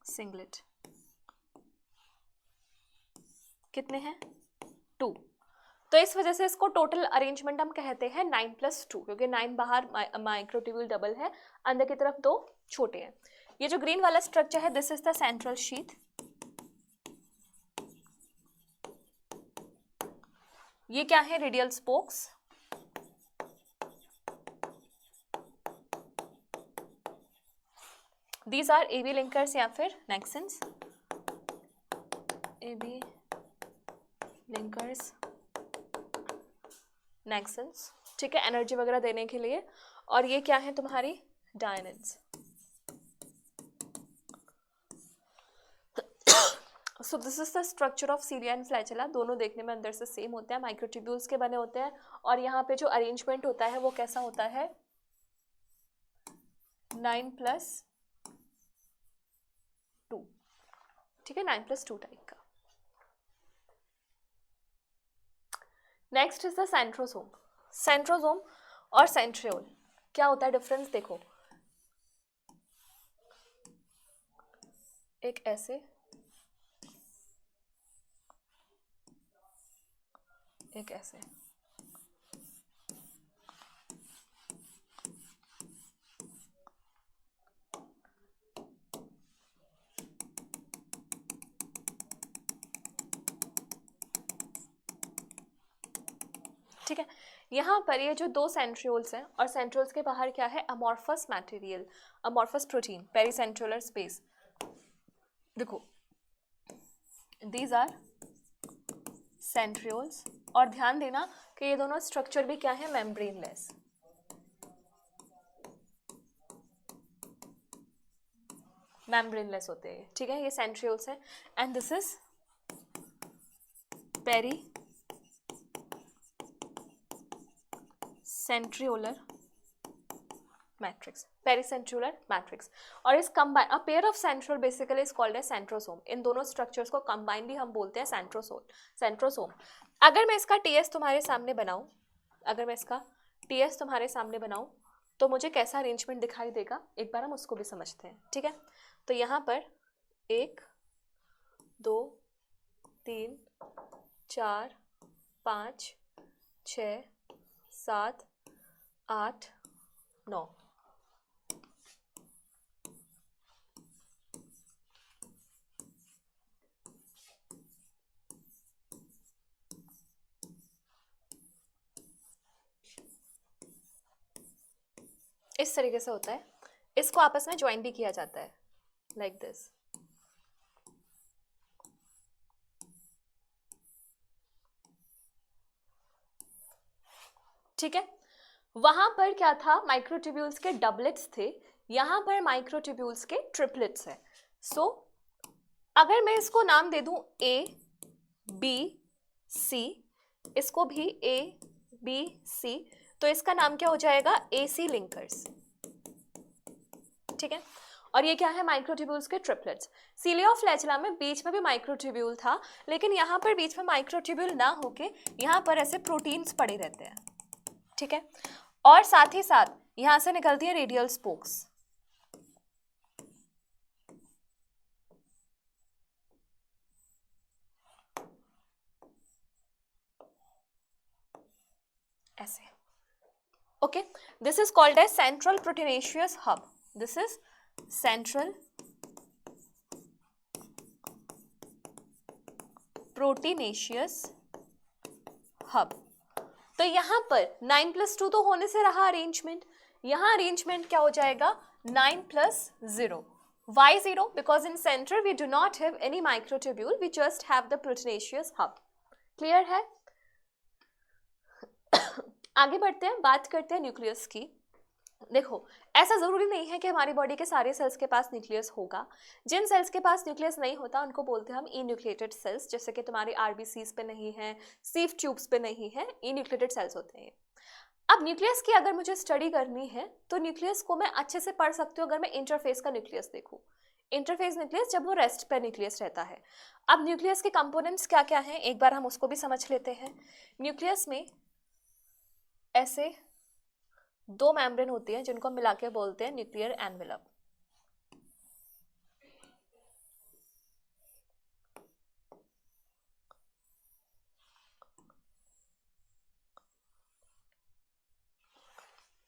[SPEAKER 1] सिंगलेट कितने हैं? 2। तो इस वजह से इसको टोटल अरेंजमेंट हम कहते हैं 9+2, क्योंकि 9 बाहर माइक्रोट्यूब्यूल डबल है, अंदर की तरफ 2 छोटे हैं। ये जो ग्रीन वाला स्ट्रक्चर है, this is the central sheath. ये क्या है? Radial spokes. These are AB linkers या फिर नेक्सन्स। एबी लिंकर्स, नेक्सन्स, ठीक है, एनर्जी वगैरह देने के लिए। और ये क्या है तुम्हारी? Dyneins. So this is the structure of cilia and flagella. दोनों देखने में अंदर से सेम होते हैं, माइक्रोट्यूब्यूल्स के बने होते हैं। और यहाँ पे जो अरेंजमेंट होता है वो कैसा होता है? 9+2, ठीक है, 9+2 टाइप का। Next is the centrosome. Centrosome और सेंट्रियोल क्या होता है? डिफरेंस देखो, एक ऐसे, एक ऐसे। ठीक है, यहाँ पर ये जो 2 सेंट्रियोल्स हैं और सेंट्रियोल्स के बाहर क्या है? Amorphous material, amorphous protein, pericentriolar space. देखो, दीज आर सेंट्रियोल्स। और ध्यान देना कि ये दोनों स्ट्रक्चर भी क्या है? मेम्ब्रेनलेस। मेम्ब्रेनलेस होते हैं, ठीक है, ये सेंट्रियोल्स हैं। And this is pericentriolar matrix, pericentriolar matrix. और इस combine, a pair of centriole basically is called as centrosome. इन दोनों स्ट्रक्चर्स को कंबाइनली हम बोलते हैं सेंट्रोसोम। अगर मैं इसका टीएस तुम्हारे सामने बनाऊं, अगर मैं इसका टीएस तुम्हारे सामने बनाऊं तो मुझे कैसा अरेंजमेंट दिखाई देगा? एक बार हम उसको भी समझते हैं, ठीक है। तो यहाँ पर 1 2 3 4 5 6 7 8 9। इस तरीके से होता है। इसको आपस में ज्वाइन भी किया जाता है, लाइक दिस। ठीक है, वहां पर क्या था? माइक्रोट्यूब्यूल्स के डबलेट्स थे, यहां पर माइक्रोट्यूब्यूल्स के ट्रिपलेट्स है। सो अगर मैं इसको नाम दे दूं A B C, इसको भी A B C, तो इसका नाम क्या हो जाएगा? AC लिंकर्स, ठीक है। और ये क्या है? माइक्रोट्यूब्यूल्स के ट्रिपलेट्स। सीलिया और फ्लैचेला में बीच में भी माइक्रोट्यूब्यूल था, लेकिन यहाँ पर बीच में माइक्रोट्यूब्यूल ना होके यहाँ पर ऐसे प्रोटीन्स पड़े रहते हैं, ठीक है। और साथ ही साथ यहां से निकलती है रेडियल स्पोक्स। ऐसे, okay. This is called as central proteinaceous hub. This is central proteinaceous hub. तो यहां पर 9+2 तो होने से रहा अरेंजमेंट, यहां अरेंजमेंट क्या हो जाएगा? 9+0। Why 0? Because in center we do not have any microtubule, we just have the proteinaceous hub. Clear है? आगे बढ़ते हैं, बात करते हैं न्यूक्लियस की। देखो, ऐसा जरूरी नहीं है कि हमारी बॉडी के सारे सेल्स के पास न्यूक्लियस होगा। जिन सेल्स के पास न्यूक्लियस नहीं होता उनको बोलते हैं हम इन्यूक्लिएटेड सेल्स, जैसे कि तुम्हारे आरबीसीज पे नहीं है, सीफ ट्यूब्स पे नहीं है, इन्यूक्लिएटेड सेल्स होते हैं। अब न्यूक्लियस की अगर मुझे स्टडी करनी है तो न्यूक्लियस को मैं अच्छे से पढ़ सकती हूँ अगर मैं इंटरफेस का न्यूक्लियस देखूँ। इंटरफेस न्यूक्लियस जब वो रेस्ट पे न्यूक्लियस रहता है। अब न्यूक्लियस के कंपोनेंट्स क्या क्या हैं, एक बार हम उसको भी समझ लेते हैं। न्यूक्लियस में ऐसे दो मेम्ब्रेन होती है जिनको मिला के बोलते हैं न्यूक्लियर एनवेलप।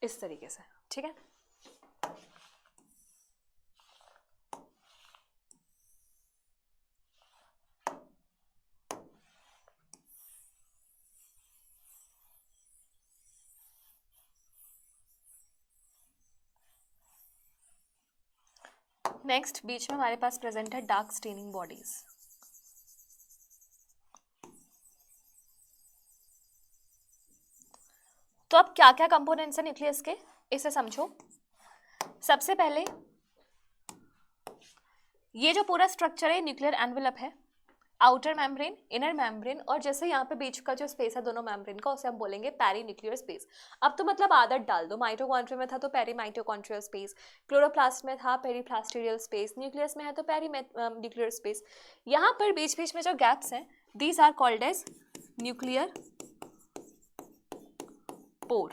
[SPEAKER 1] इस तरीके से, ठीक है। नेक्स्ट बीच में हमारे पास प्रेजेंट है डार्क स्टेनिंग बॉडीज। तो अब क्या क्या कंपोनेंट्स हैं न्यूक्लियस के, इसे समझो। सबसे पहले ये जो पूरा स्ट्रक्चर है न्यूक्लियर एनवेलप है, आउटर मेम्ब्रेन, इनर मेम्ब्रेन, और जैसे यहाँ पे बीच का जो स्पेस है दोनों मेम्ब्रेन का, उसे हम बोलेंगे पेरी न्यूक्लियर स्पेस। अब तो मतलब आदत डाल दो, माइटोकॉन्ड्रिया में था तो पेरी माइटोकॉन्ड्रियल स्पेस, क्लोरोप्लास्ट में था पेरीप्लास्टिडियल स्पेस, न्यूक्लियस में है तो पेरी न्यूक्लियर स्पेस। यहाँ पर बीच बीच में जो गैप्स हैं, these are called as nuclear pore.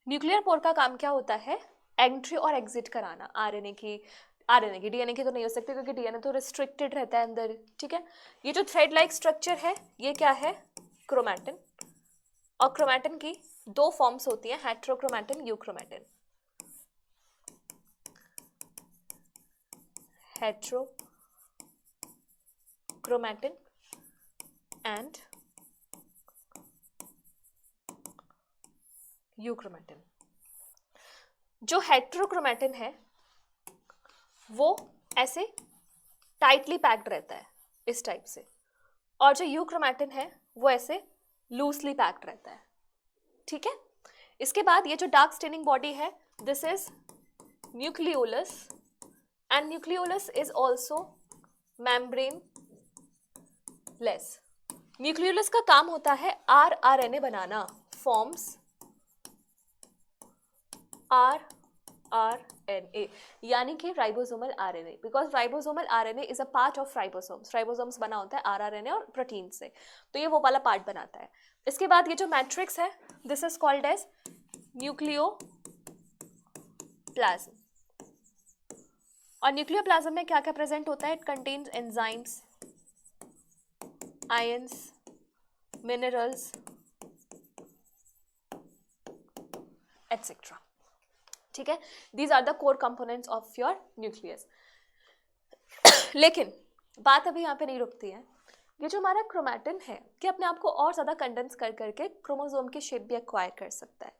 [SPEAKER 1] Nuclear pore का काम क्या होता है? एंट्री और एग्जिट कराना आरएनए की, डीएनए की तो नहीं हो सकती क्योंकि डीएनए तो रिस्ट्रिक्टेड रहता है अंदर, ठीक है। ये जो थ्रेड लाइक स्ट्रक्चर है ये क्या है? क्रोमैटिन। और क्रोमैटिन की दो फॉर्म्स होती हैं, heterochromatin, euchromatin. Heterochromatin and euchromatin. जो हेट्रोक्रोमैटिन है वो ऐसे टाइटली पैक्ड रहता है इस टाइप से, और जो यूक्रोमैटिन है वो ऐसे लूजली पैक्ड रहता है, ठीक है। इसके बाद ये जो डार्क स्टेनिंग बॉडी है, this is nucleolus, and nucleolus is also membrane less. Nucleolus का काम होता है आरआरएनए बनाना, फॉर्म्स आरआरएनए, यानी कि ribosomal RNA, because ribosomal RNA is a part of ribosomes. Ribosomes बना होता है आरआरएनए और प्रोटीन से, तो ये वो वाला पार्ट बनाता है। इसके बाद ये जो मैट्रिक्स है, this is called as nucleoplasm. और न्यूक्लियोप्लाज्म में क्या क्या प्रेजेंट होता है? It contains enzymes, ions, minerals etcetera, ठीक है। These are the core components of your nucleus. लेकिन बात अभी यहाँ पे नहीं रुकती है। ये जो हमारा क्रोमैटिन है कि अपने आप को और ज़्यादा कंडेंस कर करके क्रोमोसोम की शेप भी एक्वायर कर सकता है।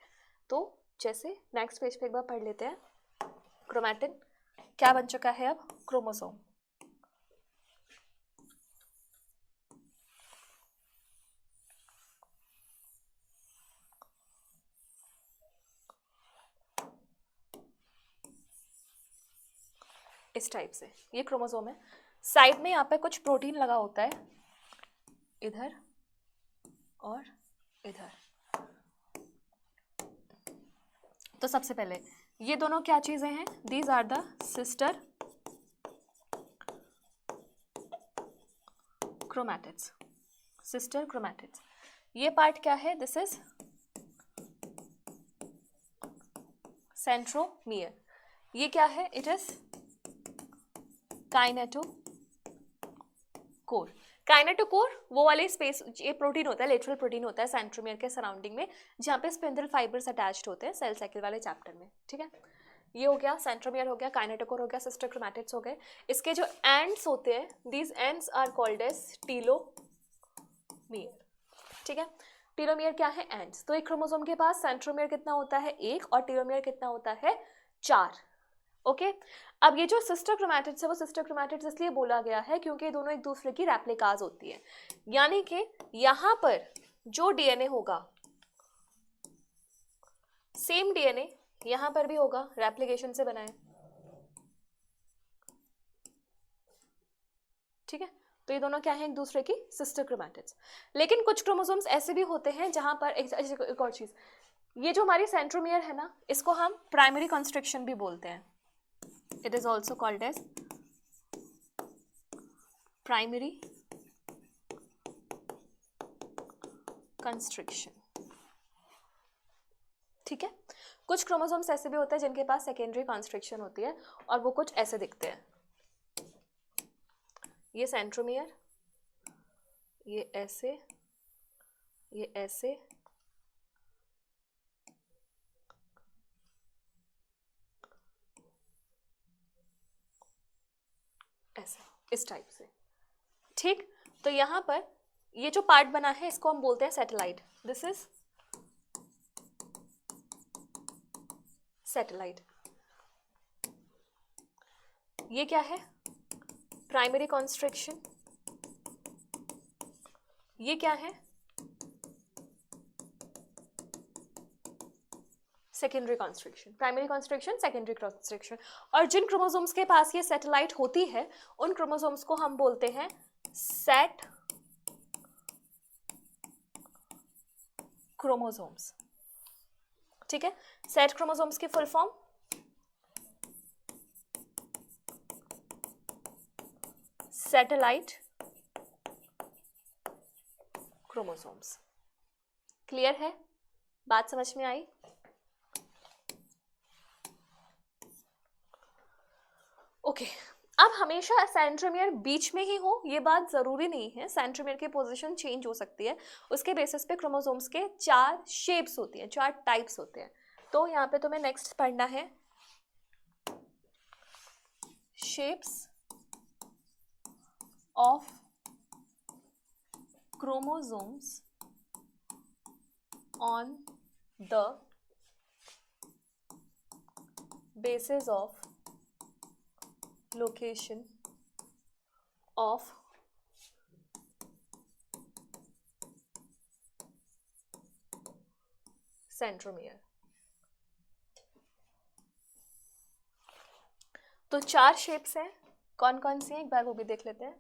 [SPEAKER 1] तो जैसे नेक्स्ट पेज पे एक बार पढ़ लेते हैं, क्रोमैटिन क्या बन चुका है अब? क्रोमोसोम। इस टाइप से ये क्रोमोसोम है। साइड में यहाँ पे कुछ प्रोटीन लगा होता है, इधर और इधर। तो सबसे पहले ये दोनों क्या चीजें हैं? These are the sister chromatids. Sister chromatids, ये पार्ट क्या है? This is centromere. ये क्या है? It is kinetochore. काइनेटोकोर वो वाले स्पेस, ये प्रोटीन होता है, लेटरल प्रोटीन होता है सेंट्रोमियर के सराउंडिंग में, जहाँ पे स्पिंडल फाइबर्स अटैच्ड होते हैं सेल साइकिल वाले चैप्टर में, ठीक है। ये हो गया सेंट्रोमियर, हो गया काइनेटोकोर, हो गया सिस्टर क्रोमैटिड्स हो गए। इसके जो एंड्स होते हैं, these ends are called as telomere, ठीक है। टीलोमियर क्या है? एंड्स। तो एक क्रोमोसोम के पास सेंट्रोमियर कितना होता है? 1, और टीलोमियर कितना होता है? 4, ओके। अब ये जो सिस्टर क्रोमैटिड्स है वो सिस्टर क्रोमैटिड्स इसलिए बोला गया है क्योंकि दोनों एक दूसरे की रेप्लिकाज होती है, यानी कि यहां पर जो डीएनए होगा सेम डीएनए यहां पर भी होगा, रेप्लिकेशन से बना है, ठीक है। तो ये दोनों क्या है? एक दूसरे की सिस्टर क्रोमैटिड्स। लेकिन कुछ क्रोमोसोम्स ऐसे भी होते हैं जहां पर एक और चीज, ये जो हमारी सेंट्रोमियर है ना, इसको हम प्राइमरी कंस्ट्रक्शन भी बोलते हैं। It is also called as primary constriction. ठीक है। कुछ क्रोमोसोम्स ऐसे भी होते हैं जिनके पास सेकेंडरी कॉन्स्ट्रिक्शन होती है और वो कुछ ऐसे दिखते हैं, ये सेंट्रोमियर, ये ऐसे, ये ऐसे, ऐसे, इस टाइप से। ठीक, तो यहाँ पर ये जो पार्ट बना है इसको हम बोलते हैं सैटेलाइट। This is satellite. ये क्या है? Primary constriction. ये क्या है? Secondary constriction. Primary constriction, secondary constriction. और जिन क्रोमोसोम्स के पास ये सैटेलाइट होती है उन क्रोमोसोम्स को हम बोलते हैं सेट क्रोमोसोम्स। ठीक है, सेट क्रोमोसोम्स की full form satellite chromosomes. Clear है? बात समझ में आई? ओके, अब हमेशा सेंट्रोमियर बीच में ही हो ये बात जरूरी नहीं है, सेंट्रोमियर की पोजीशन चेंज हो सकती है। उसके बेसिस पे क्रोमोसोम्स के 4 शेप्स होती हैं, 4 टाइप्स होते हैं। तो यहाँ पे तुम्हें नेक्स्ट पढ़ना है shapes of chromosomes on the basis of location of centromere। तो 4 शेप्स हैं, कौन कौन सी हैं एक बार वो भी देख लेते हैं।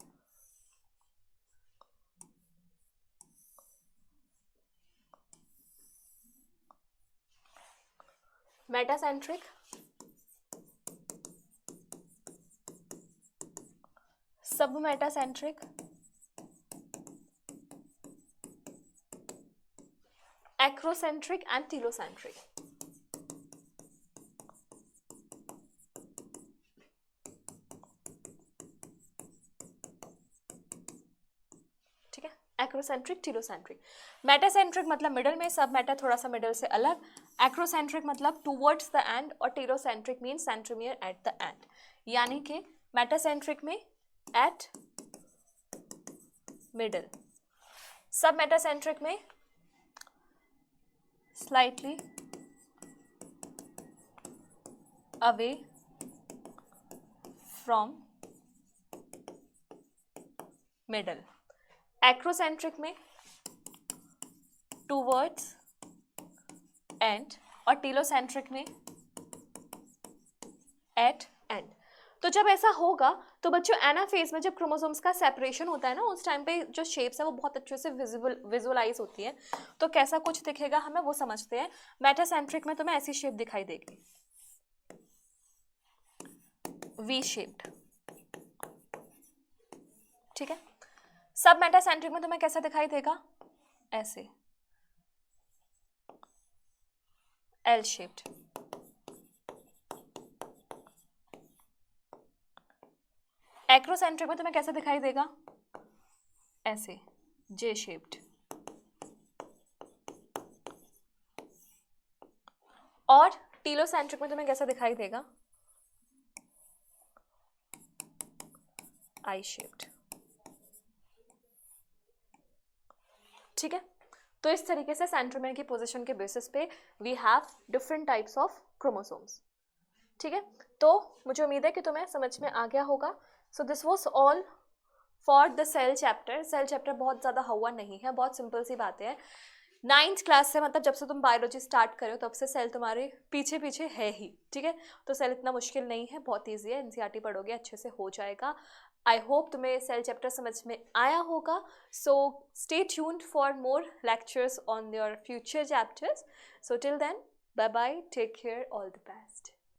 [SPEAKER 1] मेटासेंट्रिक, सब मेटासेंट्रिक, एक्रोसेंट्रिक एंड टीलोसेंट्रिक। ठीक है, एक्रोसेंट्रिक, टीलोसेंट्रिक। मेटासेंट्रिक मतलब मिडल में, सब मेटा थोड़ा सा मिडल से अलग, एक्रोसेंट्रिक मतलब टूवर्ड्स द एंड, और telocentric mean centromere at the end. यानी कि मेटासेंट्रिक में एट मिडल, सब मेटासेंट्रिक में slightly away from middle, acrocentric में टूवर्ड्स एंड, और टीलोसेंट्रिक में एट एंड। तो जब ऐसा होगा तो बच्चों एनाफेज में जब क्रोमोसोम्स का सेपरेशन होता है ना, उस टाइम पे जो शेप्स है वो बहुत अच्छे से विजुअलाइज होती है। तो कैसा कुछ दिखेगा हमें वो समझते हैं। मेटासेंट्रिक में तुम्हें ऐसी शेप दिखाई देगी, वी शेप्ड। ठीक है, सब मेटासेंट्रिक में तुम्हें कैसा दिखाई देगा? ऐसे, एल शेप्ड। एक्रोसेंट्रिक में तुम्हें कैसा दिखाई देगा? ऐसे, जे शेप्ड। और टीलोसेंट्रिक में तुम्हें कैसा दिखाई देगा? आई शेप्ड। ठीक है, तो इस तरीके से सेंट्रोमियर की पोजीशन के बेसिस पे we have different types of chromosomes. ठीक है, तो मुझे उम्मीद है कि तुम्हें समझ में आ गया होगा। So this was all for the cell chapter. Cell chapter बहुत ज़्यादा हुआ नहीं है, बहुत सिंपल सी बातें हैं। 9th क्लास से, मतलब जब से तुम बायोलॉजी स्टार्ट करो तब से सेल तुम्हारे पीछे पीछे है ही। ठीक है, तो सेल इतना मुश्किल नहीं है, बहुत ईजी है, एनसीईआरटी पढ़ोगे अच्छे से हो जाएगा। आई होप तुम्हें सेल चैप्टर समझ में आया होगा। So stay tuned for more lectures on your future chapters. So till then, bye bye, take care, all the best.